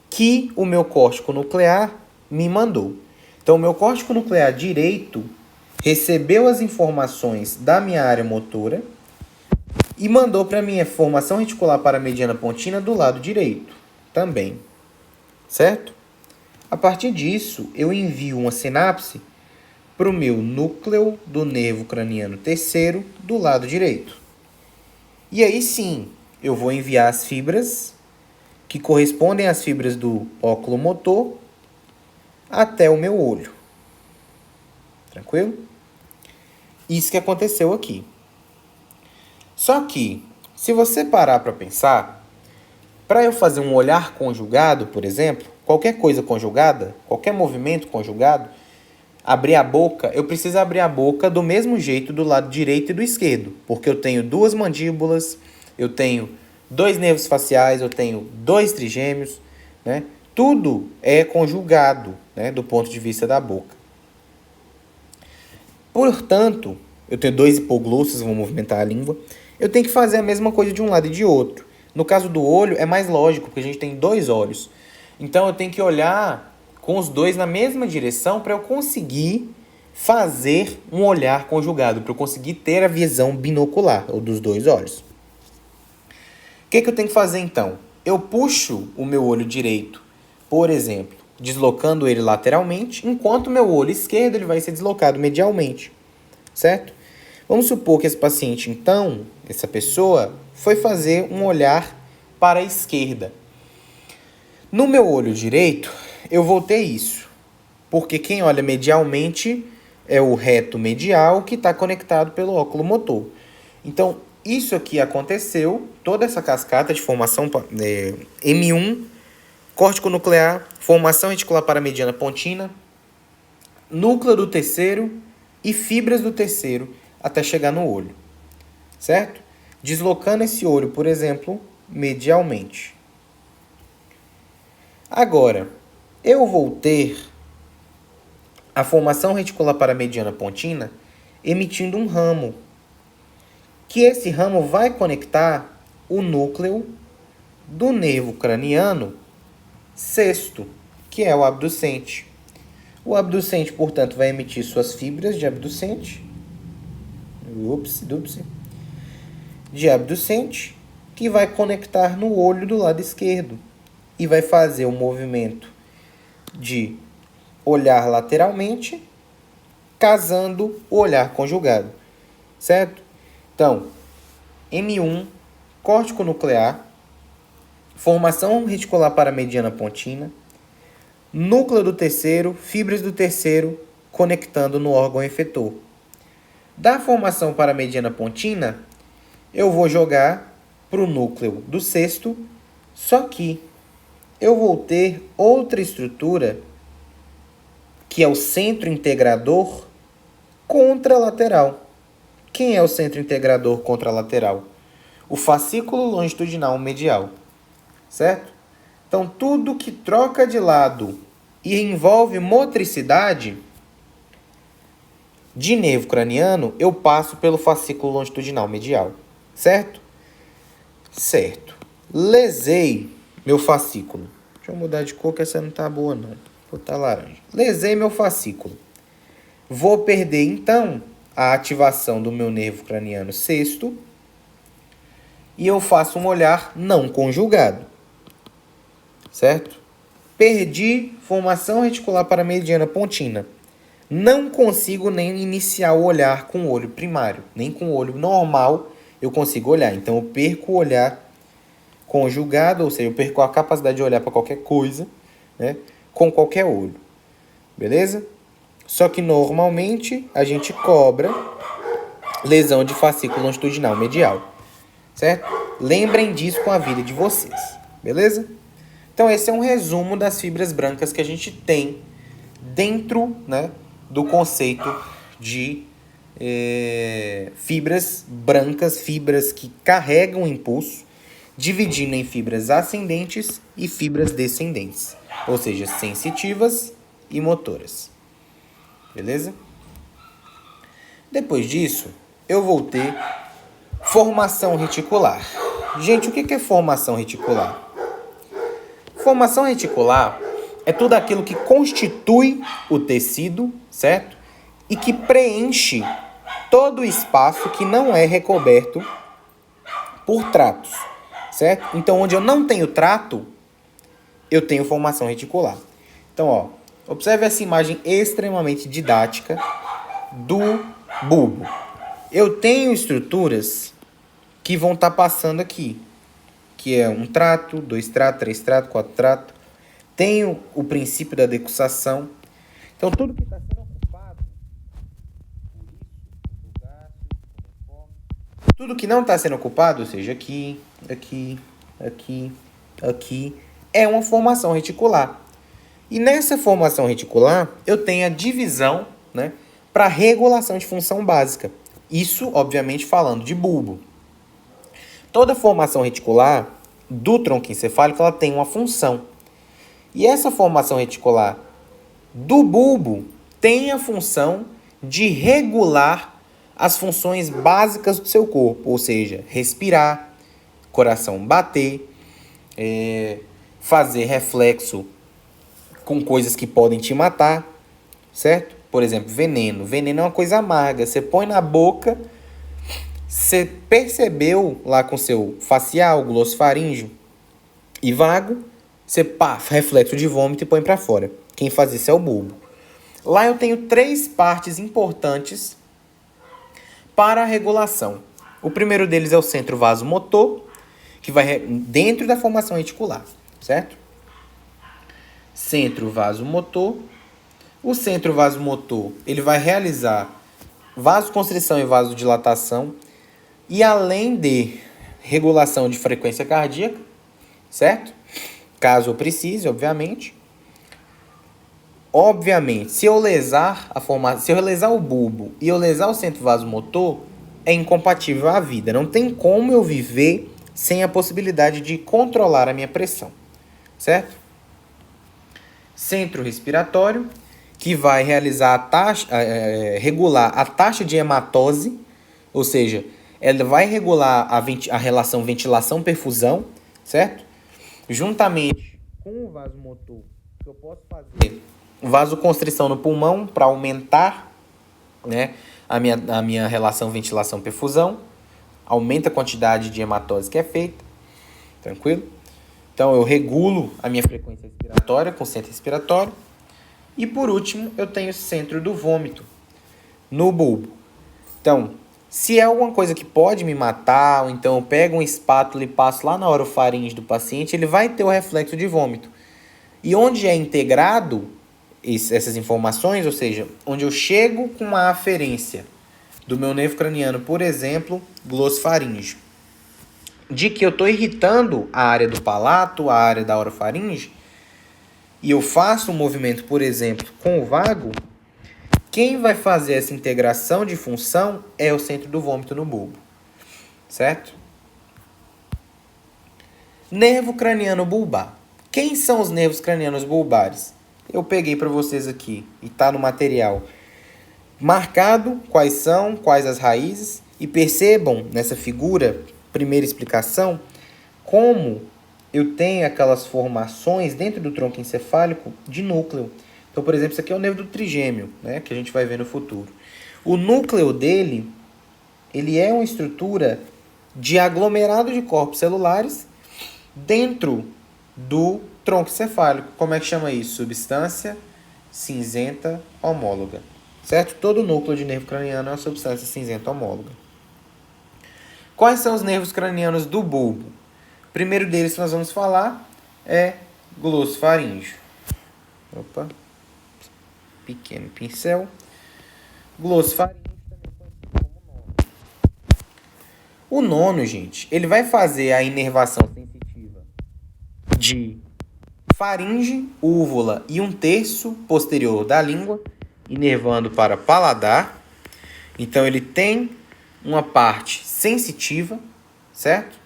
que o meu córtico nuclear me mandou. Então, o meu córtico nuclear direito recebeu as informações da minha área motora e mandou para a minha formação reticular paramediana pontina do lado direito também, certo? A partir disso, eu envio uma sinapse para o meu núcleo do nervo craniano terceiro do lado direito. E aí sim, eu vou enviar as fibras que correspondem às fibras do óculo motor até o meu olho. Tranquilo? Isso que aconteceu aqui. Só que, se você parar para pensar, para eu fazer um olhar conjugado, por exemplo, qualquer coisa conjugada, qualquer movimento conjugado, abrir a boca, eu preciso abrir a boca do mesmo jeito do lado direito e do esquerdo, porque eu tenho duas mandíbulas, eu tenho dois nervos faciais, eu tenho dois trigêmeos, né? Tudo é conjugado, né, do ponto de vista da boca. Portanto, eu tenho dois hipoglossos, vou movimentar a língua, eu tenho que fazer a mesma coisa de um lado e de outro. No caso do olho, é mais lógico, porque a gente tem dois olhos. Então, eu tenho que olhar com os dois na mesma direção para eu conseguir fazer um olhar conjugado, para eu conseguir ter a visão binocular, ou dos dois olhos. O que eu tenho que fazer, então? Eu puxo o meu olho direito, por exemplo, deslocando ele lateralmente, enquanto o meu olho esquerdo ele vai ser deslocado medialmente, certo? Vamos supor que esse paciente, então, essa pessoa, foi fazer um olhar para a esquerda. No meu olho direito, eu vou ter isso, porque quem olha medialmente é o reto medial que está conectado pelo óculo motor. Então, isso aqui aconteceu, toda essa cascata de formação M1, córtico nuclear, formação reticular paramediana pontina, núcleo do terceiro e fibras do terceiro até chegar no olho, certo? Deslocando esse olho, por exemplo, medialmente. Agora, eu vou ter a formação reticular paramediana pontina emitindo um ramo, que esse ramo vai conectar o núcleo do nervo craniano sexto, que é o abducente. O abducente, portanto, vai emitir suas fibras de abducente, que vai conectar no olho do lado esquerdo e vai fazer o movimento de olhar lateralmente, casando o olhar conjugado, certo? Então, M1, córtico nuclear, formação reticular paramediana pontina, núcleo do terceiro, fibras do terceiro, conectando no órgão efetor. Da formação paramediana pontina, eu vou jogar para o núcleo do sexto, só que eu vou ter outra estrutura, que é o centro integrador contralateral. Quem é o centro integrador contralateral? O fascículo longitudinal medial, certo? Então, tudo que troca de lado e envolve motricidade de nervo craniano, eu passo pelo fascículo longitudinal medial, certo? Certo. Lesei meu fascículo. Deixa eu mudar de cor que essa não tá boa não. Vou botar laranja. Lesei meu fascículo. Vou perder, então, a ativação do meu nervo craniano sexto e eu faço um olhar não conjugado, certo? Perdi formação reticular paramediana pontina. Não consigo nem iniciar o olhar com o olho primário, nem com o olho normal eu consigo olhar. Então, eu perco o olhar conjugado, ou seja, eu perco a capacidade de olhar para qualquer coisa, né, com qualquer olho. Beleza? Só que normalmente a gente cobra lesão de fascículo longitudinal medial, certo? Lembrem disso com a vida de vocês, beleza? Então esse é um resumo das fibras brancas que a gente tem dentro, né, do conceito de fibras brancas, fibras que carregam impulso, dividindo em fibras ascendentes e fibras descendentes, ou seja, sensitivas e motoras. Beleza? Depois disso, eu vou ter formação reticular. Gente, o que é formação reticular? Formação reticular é tudo aquilo que constitui o tecido, certo? E que preenche todo o espaço que não é recoberto por tratos, certo? Então, onde eu não tenho trato, eu tenho formação reticular. Então, ó, observe essa imagem extremamente didática do bulbo. Eu tenho estruturas que vão estar passando aqui, que é um trato, 2 tratos, 3 tratos, 4 tratos. Tenho o princípio da decussação. Então, tudo que está sendo ocupado, tudo que não está sendo ocupado, ou seja, aqui, é uma formação reticular. E nessa formação reticular, eu tenho a divisão, né, para regulação de função básica. Isso, obviamente, falando de bulbo. Toda formação reticular do tronco encefálico ela tem uma função. E essa formação reticular do bulbo tem a função de regular as funções básicas do seu corpo, ou seja, respirar, coração bater, fazer reflexo com coisas que podem te matar, certo? Por exemplo, veneno. Veneno é uma coisa amarga. Você põe na boca, você percebeu lá com seu facial, glossofaríngeo e vago, você reflexo de vômito e põe para fora. Quem faz isso é o bulbo. Lá eu tenho 3 partes importantes para a regulação. O primeiro deles é o centro vasomotor, que vai dentro da formação reticular, certo? Centro vasomotor. O centro vasomotor, ele vai realizar vasoconstrição e vasodilatação e além de regulação de frequência cardíaca, certo? Caso eu precise, obviamente. Obviamente, se eu lesar o bulbo e eu lesar o centro vasomotor, é incompatível à vida. Não tem como eu viver sem a possibilidade de controlar a minha pressão, certo? Centro respiratório, que vai realizar regular a taxa de hematose, ou seja, ela vai regular a relação ventilação-perfusão, certo? Juntamente com o vasomotor, que eu posso fazer vasoconstrição no pulmão para aumentar, né, a minha relação ventilação-perfusão, aumenta a quantidade de hematose que é feita, tranquilo? Então, eu regulo a minha frequência respiratória com o centro respiratório. E, por último, eu tenho o centro do vômito no bulbo. Então, se é alguma coisa que pode me matar, ou então eu pego uma espátula e passo lá na orofaringe do paciente, ele vai ter o reflexo de vômito. E onde é integrado essas informações, ou seja, onde eu chego com uma aferência do meu nervo craniano, por exemplo, glossofaríngeo, de que eu estou irritando a área do palato, a área da orofaringe, e eu faço um movimento, por exemplo, com o vago, quem vai fazer essa integração de função é o centro do vômito no bulbo, certo? Nervo craniano bulbar. Quem são os nervos cranianos bulbares? Eu peguei para vocês aqui e está no material marcado quais são, quais as raízes, e percebam nessa figura, primeira explicação, como eu tenho aquelas formações dentro do tronco encefálico de núcleo. Então, por exemplo, isso aqui é o nervo do trigêmeo, né, que a gente vai ver no futuro. O núcleo dele, ele é uma estrutura de aglomerado de corpos celulares dentro do tronco cefálico. Como é que chama isso? Substância cinzenta homóloga. Certo? Todo núcleo de nervo craniano é uma substância cinzenta homóloga. Quais são os nervos cranianos do bulbo? O primeiro deles que nós vamos falar é glossofaríngeo. Opa. Pequeno pincel. Glossofaríngeo também conhecido como nono. O nono, gente, ele vai fazer a inervação sensitiva de faringe, úvula e um terço posterior da língua, inervando para paladar. Então, ele tem uma parte sensitiva, certo?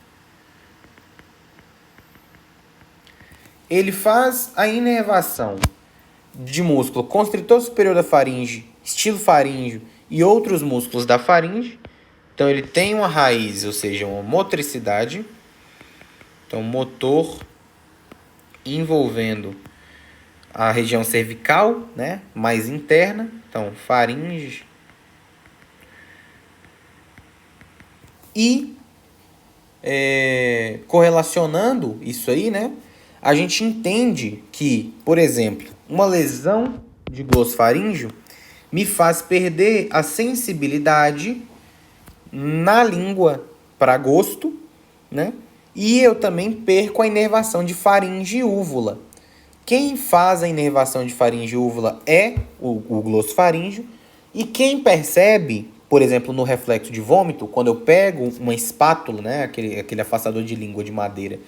Ele faz a inervação de músculo constritor superior da faringe, estilo faríngeo e outros músculos da faringe. Então, ele tem uma raiz, ou seja, uma motricidade. Então, motor envolvendo a região cervical, né, mais interna. Então, faringe. E correlacionando isso aí, né, a gente entende que, por exemplo, uma lesão de glossofaríngeo me faz perder a sensibilidade na língua para gosto, né? E eu também perco a inervação de faringe e úvula. Quem faz a inervação de faringe e úvula é o glossofaríngeo. E quem percebe, por exemplo, no reflexo de vômito, quando eu pego uma espátula, né, aquele afastador de língua de madeira,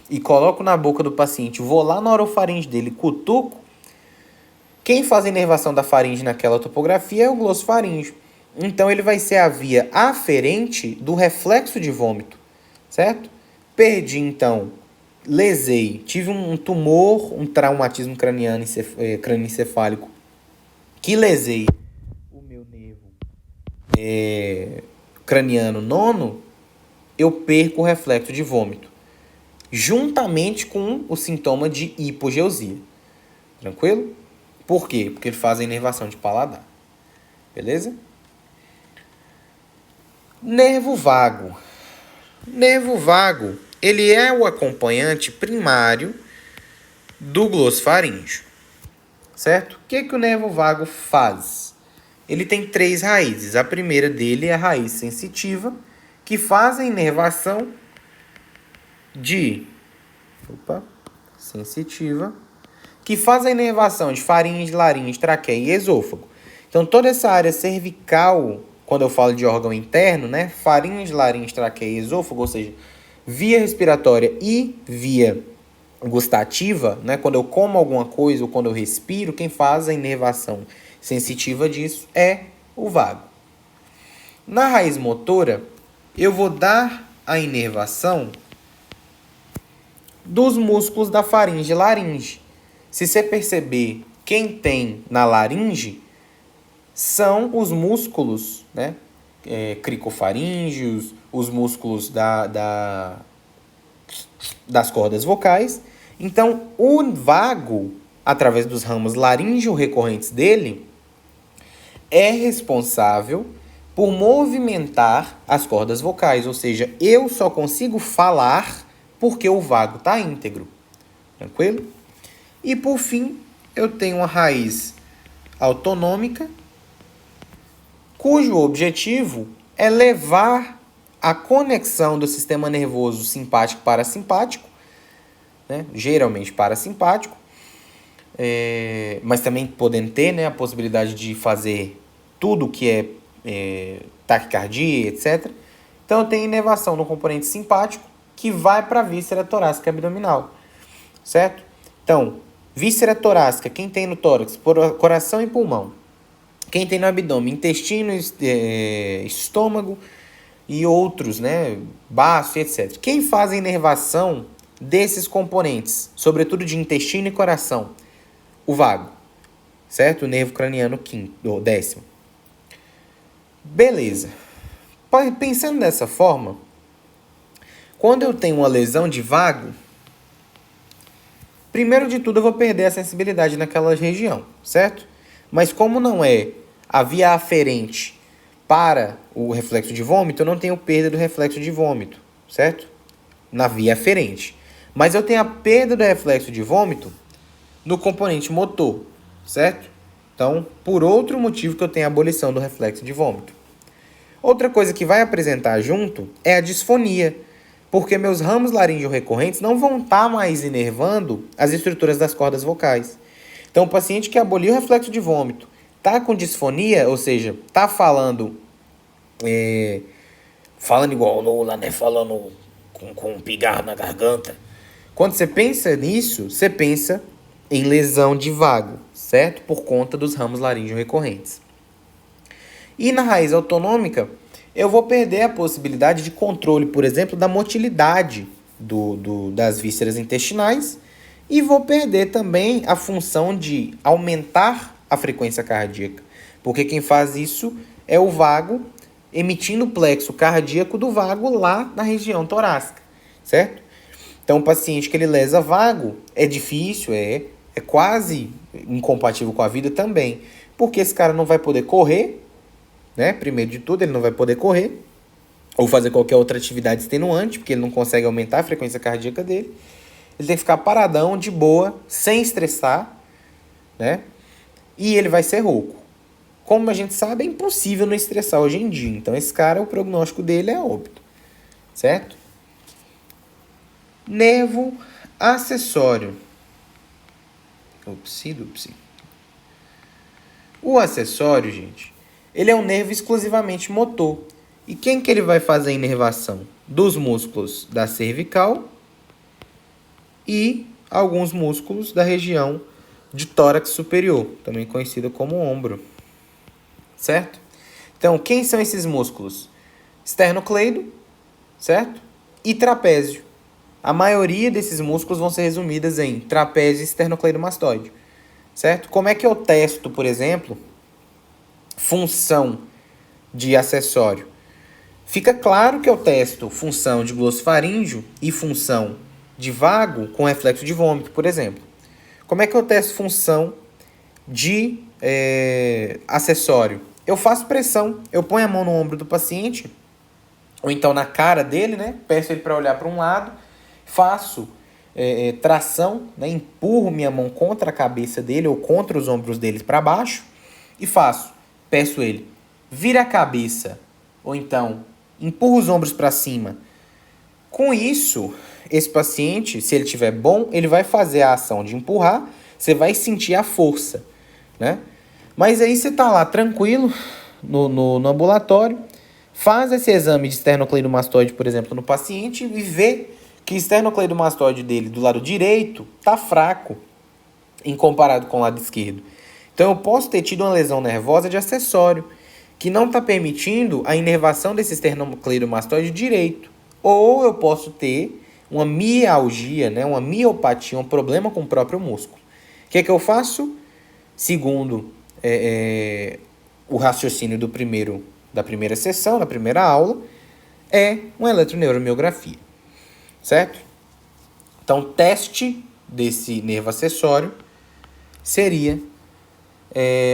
e coloco na boca do paciente, vou lá na orofaringe dele, cutuco, quem faz a inervação da faringe naquela topografia é o glossofaríngeo. Então, ele vai ser a via aferente do reflexo de vômito, certo? Perdi, então, lesei, tive um tumor, um traumatismo crânioencefálico, que lesei o meu nervo craniano nono, eu perco o reflexo de vômito, juntamente com o sintoma de hipogeusia. Tranquilo? Por quê? Porque ele faz a inervação de paladar. Beleza? Nervo vago. Nervo vago, ele é o acompanhante primário do glossofaríngeo. Certo? O que o nervo vago faz? Ele tem 3 raízes. A primeira dele é a raiz sensitiva, que faz a inervação de faringe, laringe, traqueia e esôfago. Então, toda essa área cervical, quando eu falo de órgão interno, né, faringe, laringe, traqueia e esôfago, ou seja, via respiratória e via gustativa, né, quando eu como alguma coisa ou quando eu respiro, quem faz a inervação sensitiva disso é o vago. Na raiz motora, eu vou dar a inervação dos músculos da faringe e laringe. Se você perceber, quem tem na laringe são os músculos, né, cricofaríngeos, os músculos das cordas vocais. Então, o vago, através dos ramos laríngeo recorrentes dele, é responsável por movimentar as cordas vocais. Ou seja, eu só consigo falar porque o vago está íntegro. Tranquilo? E, por fim, eu tenho uma raiz autonômica, cujo objetivo é levar a conexão do sistema nervoso simpático-parasimpático, né, geralmente parasimpático, mas também podendo ter, né, a possibilidade de fazer tudo que é taquicardia, etc. Então, eu tenho inervação no componente simpático que vai para a víscera torácica abdominal, certo? Então, víscera torácica, quem tem no tórax? Coração e pulmão. Quem tem no abdômen? Intestino, estômago e outros, né? Baço, etc. Quem faz a inervação desses componentes, sobretudo de intestino e coração? O vago, certo? O nervo craniano décimo. Beleza. Pensando dessa forma, quando eu tenho uma lesão de vago, Primeiro de tudo, eu vou perder a sensibilidade naquela região, certo? Mas como não é a via aferente para o reflexo de vômito, eu não tenho perda do reflexo de vômito, certo? Na via aferente. Mas eu tenho a perda do reflexo de vômito no componente motor, certo? Então, por outro motivo que eu tenho a abolição do reflexo de vômito. Outra coisa que vai apresentar junto é a disfonia, porque meus ramos laríngeo recorrentes não vão estar mais inervando as estruturas das cordas vocais. Então, o paciente que aboliu o reflexo de vômito está com disfonia, ou seja, está falando igual Lula, né? Falando com um pigarro na garganta. Quando você pensa nisso, você pensa em lesão de vago, certo? Por conta dos ramos laríngeo recorrentes. E na raiz autonômica, eu vou perder a possibilidade de controle, por exemplo, da motilidade das vísceras intestinais e vou perder também a função de aumentar a frequência cardíaca, porque quem faz isso é o vago emitindo o plexo cardíaco do vago lá na região torácica, certo? Então, o paciente que ele lesa vago é difícil, é quase incompatível com a vida também, porque esse cara não vai poder correr, né? Primeiro de tudo, ele não vai poder correr ou fazer qualquer outra atividade extenuante, porque ele não consegue aumentar a frequência cardíaca dele. Ele tem que ficar paradão, de boa, sem estressar, né? E ele vai ser rouco. Como a gente sabe, é impossível não estressar hoje em dia. Então, esse cara, o prognóstico dele é óbito, certo? Nervo acessório. Upsi. O acessório, gente, ele é um nervo exclusivamente motor. E quem que ele vai fazer a inervação? Dos músculos da cervical e alguns músculos da região de tórax superior, também conhecido como ombro, certo? Então, quem são esses músculos? Esternocleido, certo? E trapézio. A maioria desses músculos vão ser resumidas em trapézio e esternocleidomastoide, certo? Como é que eu testo, por exemplo, função de acessório? Fica claro que eu testo função de glossofaríngeo e função de vago com reflexo de vômito, por exemplo. Como é que eu testo função de acessório? Eu faço pressão, eu ponho a mão no ombro do paciente, ou então na cara dele, né? Peço ele para olhar para um lado, faço tração, né? Empurro minha mão contra a cabeça dele ou contra os ombros dele para baixo e peço ele, vira a cabeça, ou então empurra os ombros para cima. Com isso, esse paciente, se ele estiver bom, ele vai fazer a ação de empurrar, você vai sentir a força, né? Mas aí você tá lá tranquilo no ambulatório, faz esse exame de esternocleidomastoide, por exemplo, no paciente e vê que o esternocleidomastoide dele do lado direito tá fraco em comparado com o lado esquerdo. Então eu posso ter tido uma lesão nervosa de acessório que não está permitindo a inervação desse esternocleidomastoide direito. Ou eu posso ter uma mialgia, né, uma miopatia, um problema com o próprio músculo. O que é que eu faço? Segundo o raciocínio da primeira sessão, da primeira aula, é uma eletroneuromiografia, certo? Então, teste desse nervo acessório seria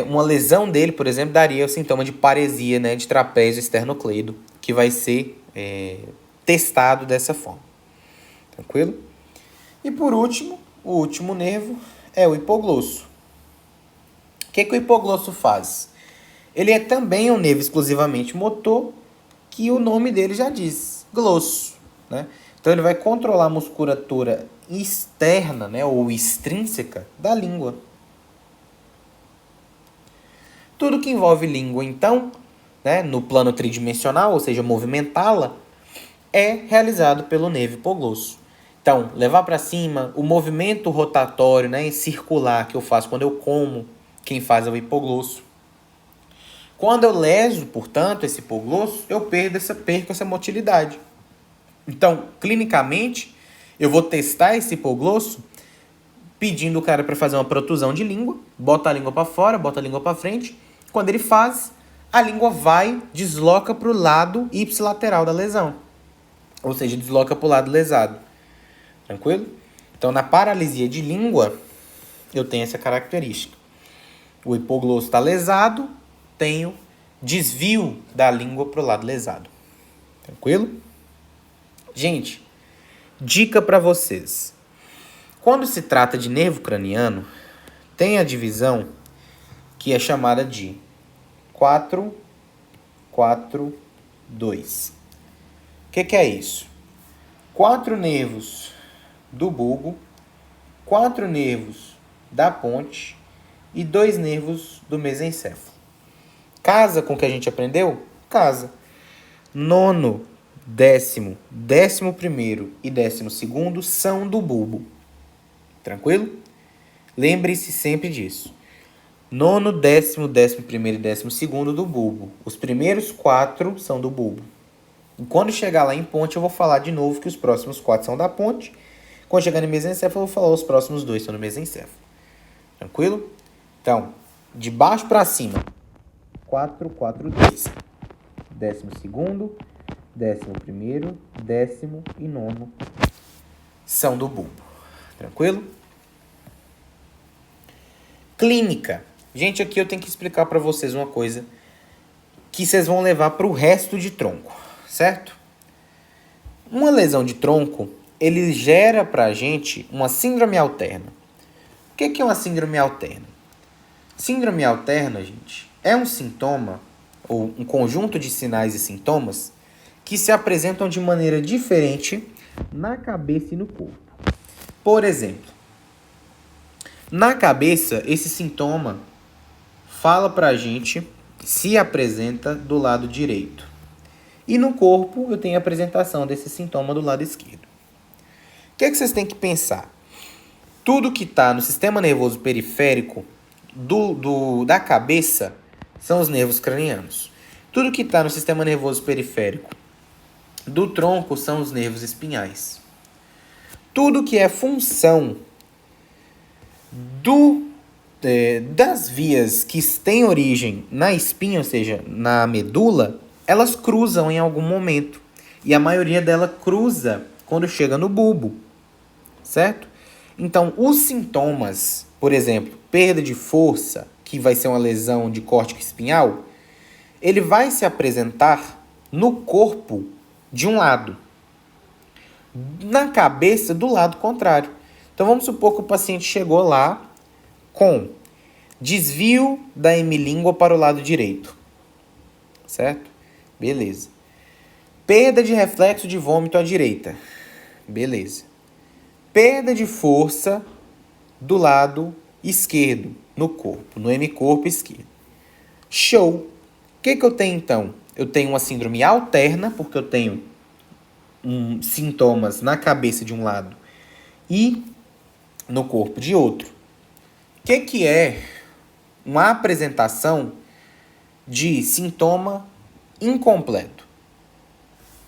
uma lesão dele, por exemplo, daria o sintoma de paresia, né, de trapézio esternocleido, que vai ser testado dessa forma. Tranquilo? E por último, o último nervo é o hipoglosso. O que o hipoglosso faz? Ele é também um nervo exclusivamente motor, que o nome dele já diz, glosso, né? Então ele vai controlar a musculatura externa, né, ou extrínseca da língua. Tudo que envolve língua, então, né, no plano tridimensional, ou seja, movimentá-la, é realizado pelo nervo hipoglosso. Então, levar para cima, o movimento rotatório, né, circular que eu faço quando eu como, quem faz é o hipoglosso. Quando eu leso, portanto, esse hipoglosso, eu perco essa motilidade. Então, clinicamente, eu vou testar esse hipoglosso pedindo o cara para fazer uma protusão de língua, bota a língua para fora, bota a língua para frente. Quando ele faz, a língua desloca para o lado ipsilateral da lesão. Ou seja, desloca para o lado lesado. Tranquilo? Então, na paralisia de língua, eu tenho essa característica. O hipoglosso está lesado, tenho desvio da língua para o lado lesado. Tranquilo? Gente, dica para vocês. Quando se trata de nervo craniano, tem a divisão que é chamada de 4, 4, 2. O que é isso? 4 nervos do bulbo, 4 nervos da ponte e 2 nervos do mesencéfalo. Casa com o que a gente aprendeu? Casa. Nono, décimo, 11º e 12º são do bulbo. Tranquilo? Lembre-se sempre disso. Nono, décimo, 11º e 12º do bulbo. Os primeiros 4 são do bulbo. E quando chegar lá em ponte, eu vou falar de novo que os próximos 4 são da ponte. Quando chegar no mesencéfalo, eu vou falar os próximos 2 são do mesencéfalo. Tranquilo? Então, de baixo para cima. 4, 4, 2. 12º, 11º, 10º e 9º são do bulbo. Tranquilo? Clínica. Gente, aqui eu tenho que explicar para vocês uma coisa que vocês vão levar para o resto de tronco, certo? Uma lesão de tronco, ele gera para a gente uma síndrome alterna. O que é uma síndrome alterna? Síndrome alterna, gente, é um sintoma ou um conjunto de sinais e sintomas que se apresentam de maneira diferente na cabeça e no corpo. Por exemplo, na cabeça, esse sintoma fala pra gente, se apresenta do lado direito. E no corpo, eu tenho a apresentação desse sintoma do lado esquerdo. O que é que vocês têm que pensar? Tudo que está no sistema nervoso periférico da cabeça são os nervos cranianos. Tudo que está no sistema nervoso periférico do tronco são os nervos espinhais. Tudo que é função das vias que têm origem na espinha, ou seja, na medula, elas cruzam em algum momento. E a maioria dela cruza quando chega no bulbo, certo? Então, os sintomas, por exemplo, perda de força, que vai ser uma lesão de córtex espinhal, ele vai se apresentar no corpo de um lado, na cabeça do lado contrário. Então, vamos supor que o paciente chegou lá com desvio da hemilíngua para o lado direito, certo? Beleza. Perda de reflexo de vômito à direita, beleza. Perda de força do lado esquerdo, no corpo, no hemicorpo esquerdo. Show! O que eu tenho então? Eu tenho uma síndrome alterna, porque eu tenho sintomas na cabeça de um lado e no corpo de outro. O que é uma apresentação de sintoma incompleto?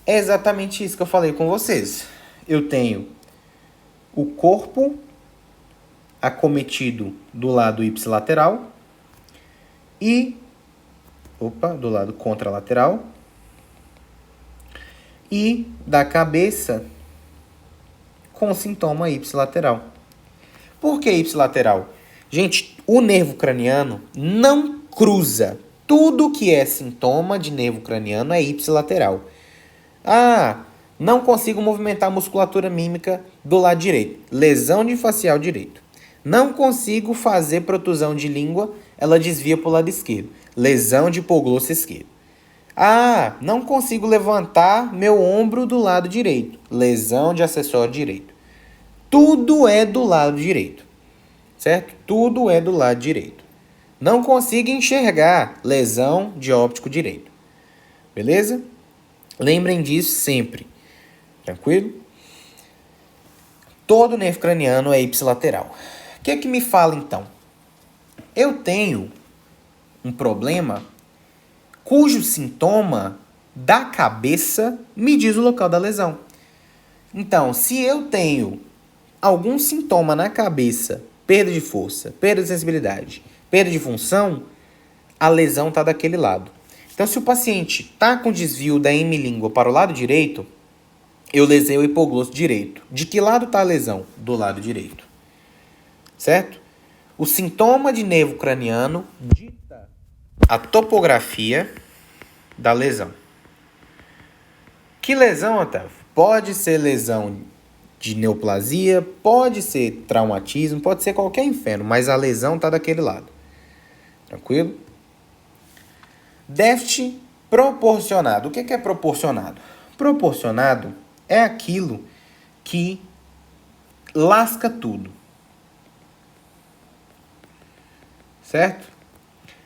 É exatamente isso que eu falei com vocês. Eu tenho o corpo acometido do lado ipsilateral e do lado contralateral e da cabeça com sintoma ipsilateral. Por que ipsilateral? Gente, o nervo craniano não cruza. Tudo que é sintoma de nervo craniano é ipsilateral. Não consigo movimentar a musculatura mímica do lado direito. Lesão de facial direito. Não consigo fazer protusão de língua, ela desvia para o lado esquerdo. Lesão de hipoglosso esquerdo. Não consigo levantar meu ombro do lado direito. Lesão de acessório direito. Tudo é do lado direito. Certo? Tudo é do lado direito. Não consigo enxergar. Lesão de óptico direito. Beleza? Lembrem disso sempre. Tranquilo? Todo nervo craniano é ipsilateral. O que me fala então? Eu tenho um problema cujo sintoma da cabeça me diz o local da lesão. Então, se eu tenho algum sintoma na cabeça, perda de força, perda de sensibilidade, perda de função, a lesão está daquele lado. Então, se o paciente está com desvio da hemilíngua para o lado direito, eu lesei o hipoglosso direito. De que lado está a lesão? Do lado direito. Certo? O sintoma de nervo craniano dita a topografia da lesão. Que lesão, Otávio? Pode ser lesão de neoplasia, pode ser traumatismo, pode ser qualquer inferno, mas a lesão está daquele lado. Tranquilo? Déficit proporcionado. O que é proporcionado? Proporcionado é aquilo que lasca tudo. Certo?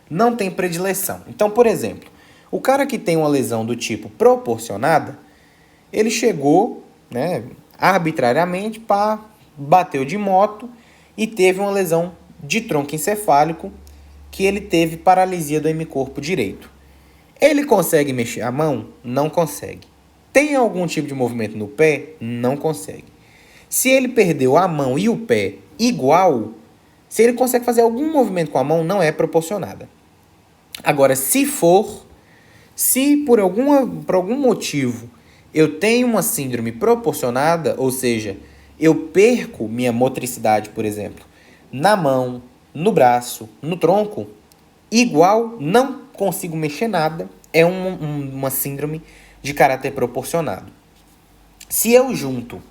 Não tem predileção. Então, por exemplo, o cara que tem uma lesão do tipo proporcionada, ele chegou, né, arbitrariamente, bateu de moto e teve uma lesão de tronco encefálico, que ele teve paralisia do hemicorpo direito. Ele consegue mexer a mão? Não consegue. Tem algum tipo de movimento no pé? Não consegue. Se ele perdeu a mão e o pé igual, se ele consegue fazer algum movimento com a mão, não é proporcionada. Agora, se por algum motivo eu tenho uma síndrome proporcionada, ou seja, eu perco minha motricidade, por exemplo, na mão, no braço, no tronco, igual, não consigo mexer nada, é uma síndrome de caráter proporcionado. Se eu junto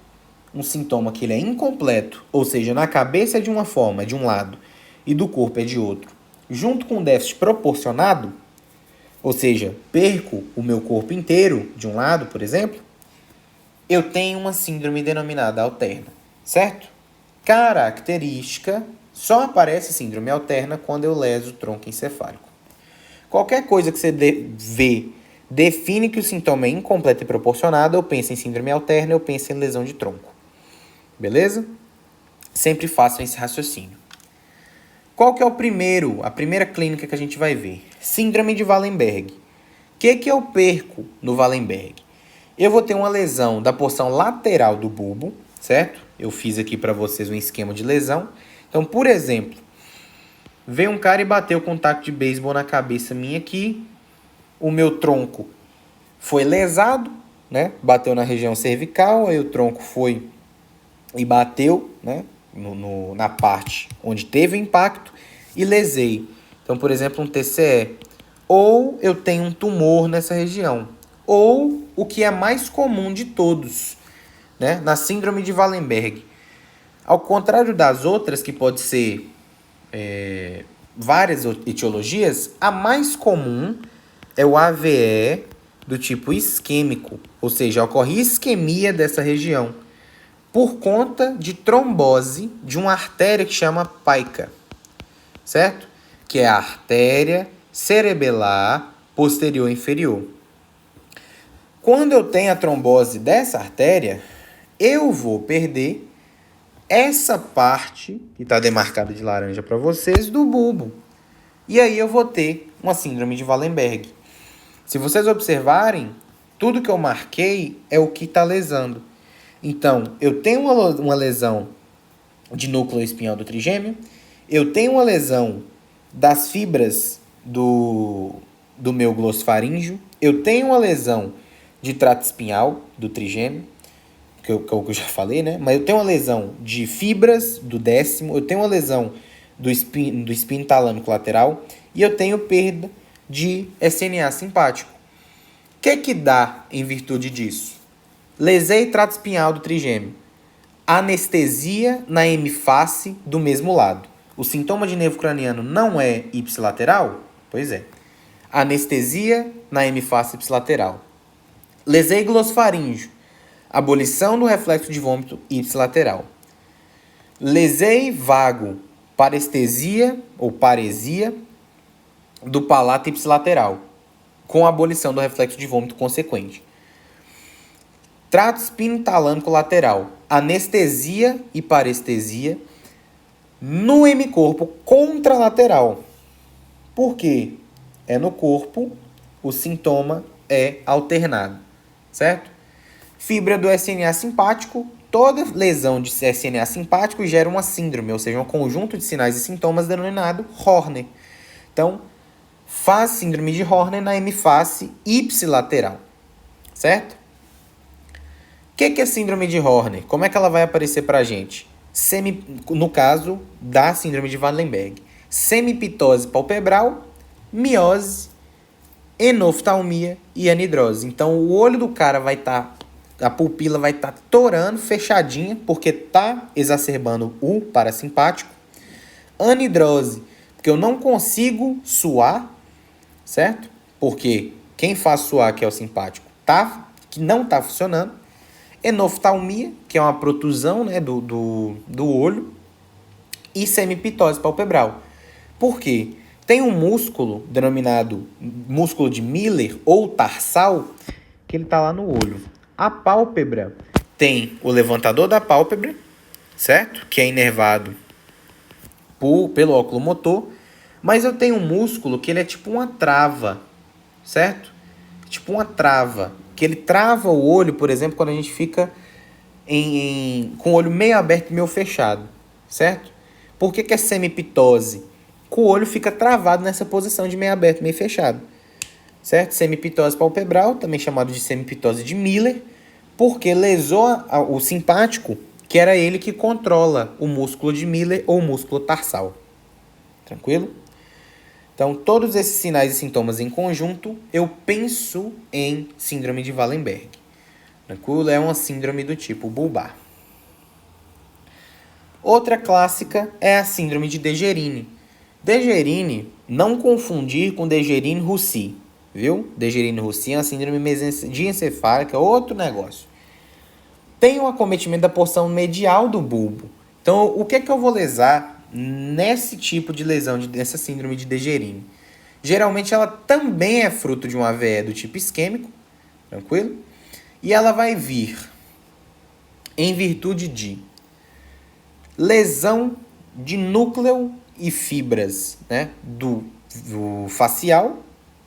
um sintoma que ele é incompleto, ou seja, na cabeça é de uma forma, de um lado, e do corpo é de outro, junto com um déficit proporcionado, ou seja, perco o meu corpo inteiro de um lado, por exemplo, eu tenho uma síndrome denominada alterna, certo? Característica, só aparece síndrome alterna quando eu leso o tronco encefálico. Qualquer coisa que você vê define que o sintoma é incompleto e proporcionado, eu penso em síndrome alterna, eu penso em lesão de tronco. Beleza? Sempre façam esse raciocínio. Qual que é a primeira clínica que a gente vai ver? Síndrome de Wallenberg. O que eu perco no Wallenberg? Eu vou ter uma lesão da porção lateral do bulbo, certo? Eu fiz aqui para vocês um esquema de lesão. Então, por exemplo, veio um cara e bateu com um taco de beisebol na cabeça minha aqui. O meu tronco foi lesado, né? Bateu na região cervical, aí o tronco foi e bateu, né? Na parte onde teve o impacto e lesei. Então, por exemplo, um TCE. Ou eu tenho um tumor nessa região. Ou o que é mais comum de todos, né? Na síndrome de Wallenberg. Ao contrário das outras, que pode ser várias etiologias, a mais comum é o AVE do tipo isquêmico, ou seja, ocorre isquemia dessa região por conta de trombose de uma artéria que chama PAICA, certo? Que é a artéria cerebelar posterior inferior. Quando eu tenho a trombose dessa artéria, eu vou perder essa parte, que está demarcada de laranja para vocês, do bulbo. E aí eu vou ter uma síndrome de Wallenberg. Se vocês observarem, tudo que eu marquei é o que está lesando. Então, eu tenho uma lesão de núcleo espinhal do trigêmeo, eu tenho uma lesão das fibras do meu glossofaríngeo, eu tenho uma lesão de trato espinhal do trigêmeo, que eu já falei, né? Mas eu tenho uma lesão de fibras do décimo, eu tenho uma lesão do espino talâmico lateral e eu tenho perda de SNA simpático. O que dá em virtude disso? Lesei trato espinhal do trigêmeo. Anestesia na hemiface do mesmo lado. O sintoma de nervo craniano não é ipsilateral? Pois é. Anestesia na hemiface ipsilateral. Lesei glossofaríngeo. Abolição do reflexo de vômito ipsilateral. Lesei vago, parestesia ou paresia do palato ipsilateral, com abolição do reflexo de vômito consequente. Trato espino-talâmico lateral, anestesia e parestesia no hemicorpo contralateral. Por quê? É no corpo, o sintoma é alternado, certo? Fibra do SNA simpático. Toda lesão de SNA simpático gera uma síndrome, ou seja, um conjunto de sinais e sintomas denominado Horner. Então, faz síndrome de Horner na hemiface ipsilateral, certo? O que é síndrome de Horner? Como é que ela vai aparecer pra gente? No caso da síndrome de Wallenberg. Semiptose palpebral, miose, enoftalmia e anidrose. Então, o olho do cara vai estar... a pupila vai estar torando, fechadinha, porque está exacerbando o parasimpático. Anidrose, porque eu não consigo suar, certo? Porque quem faz suar, que é o simpático, que não está funcionando. Enoftalmia, que é uma protusão, né, do olho. E semiptose palpebral. Por quê? Tem um músculo denominado músculo de Miller ou tarsal, que ele está lá no olho. A pálpebra tem o levantador da pálpebra, certo? Que é inervado pelo óculo motor. Mas eu tenho um músculo que ele é tipo uma trava, certo? Tipo uma trava. Que ele trava o olho, por exemplo, quando a gente fica com o olho meio aberto e meio fechado, certo? Por que é semiptose? Que o olho fica travado nessa posição de meio aberto e meio fechado, certo? Semiptose palpebral, também chamado de semiptose de Miller, porque lesou o simpático, que era ele que controla o músculo de Miller ou o músculo tarsal. Tranquilo? Então, todos esses sinais e sintomas em conjunto, eu penso em síndrome de Wallenberg. Tranquilo? É uma síndrome do tipo bulbar. Outra clássica é a síndrome de Dejerine. Dejerine, não confundir com Dejerine-Roussy, viu? Dejerine-Roussy é uma síndrome diencefálica, outro negócio. Tem um acometimento da porção medial do bulbo. Então, o que é que eu vou lesar nesse tipo de lesão, nessa síndrome de Dejerine? Geralmente, ela também é fruto de um AVE do tipo isquêmico, tranquilo? E ela vai vir em virtude de lesão de núcleo e fibras, né, do facial,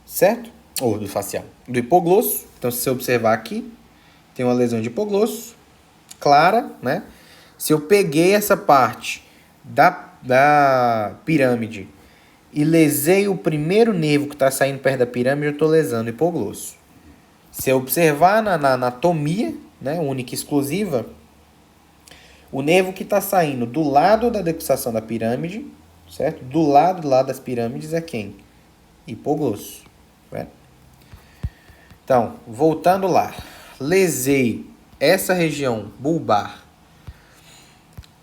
certo? Ou do facial, do hipoglosso. Então, se você observar aqui, tem uma lesão de hipoglosso clara, né? Se eu peguei essa parte da pirâmide e lesei o primeiro nervo que está saindo perto da pirâmide, eu estou lesando o hipoglosso. Se eu observar na anatomia, né, única e exclusiva, o nervo que está saindo do lado da decusação da pirâmide, certo? Do lado das pirâmides é quem? Hipoglosso. Certo? Então, voltando lá. Lesei essa região bulbar.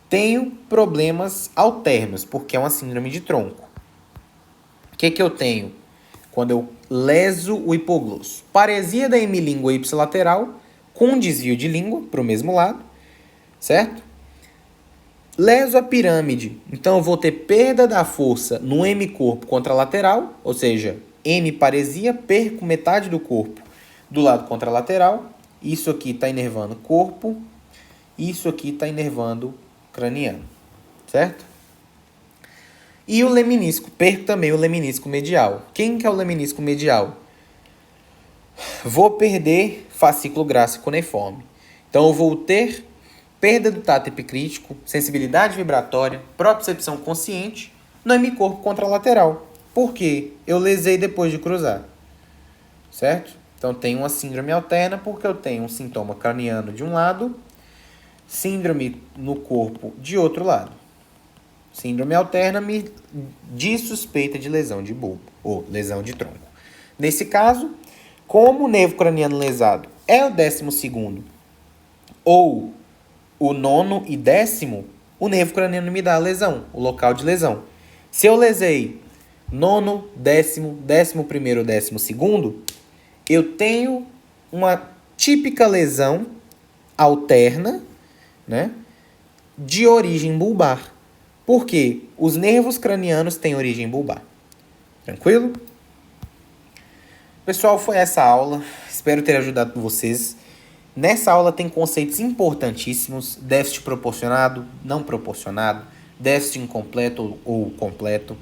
Tenho problemas alternos, porque é uma síndrome de tronco. O que eu tenho quando eu leso o hipoglosso? Paresia da hemilíngua ipsilateral, com desvio de língua para o mesmo lado, certo? Leso a pirâmide, então eu vou ter perda da força no hemicorpo contralateral, ou seja, hemiparesia, perco metade do corpo do lado contralateral. Isso aqui está inervando corpo, isso aqui está inervando craniano, certo? E o leminisco, perco também o leminisco medial. Quem que é o leminisco medial? Vou perder fascículo grácil cuneiforme. Então eu vou ter perda do tato epicrítico, sensibilidade vibratória, propriocepção consciente no hemicorpo contralateral. Por quê? Eu lesei depois de cruzar, certo? Então tem uma síndrome alterna porque eu tenho um sintoma craniano de um lado, síndrome no corpo de outro lado. Síndrome alterna me diz suspeita de lesão de bulbo ou lesão de tronco. Nesse caso, como o nervo craniano lesado é o 12º ou o 9º e 10º, o nervo craniano me dá a lesão, o local de lesão. Se eu lesei 9º, 10º, 11º, 12º, eu tenho uma típica lesão alterna, né, de origem bulbar. Por quê? Os nervos cranianos têm origem bulbar. Tranquilo? Pessoal, foi essa aula. Espero ter ajudado vocês. Nessa aula tem conceitos importantíssimos: déficit proporcionado, não proporcionado, déficit incompleto ou completo.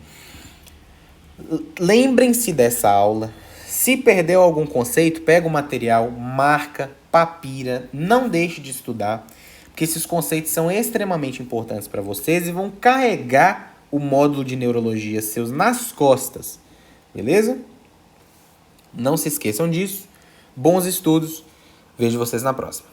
Lembrem-se dessa aula. Se perdeu algum conceito, pega o material, marca, papira, não deixe de estudar, porque esses conceitos são extremamente importantes para vocês e vão carregar o módulo de neurologia seus nas costas, beleza? Não se esqueçam disso. Bons estudos. Vejo vocês na próxima.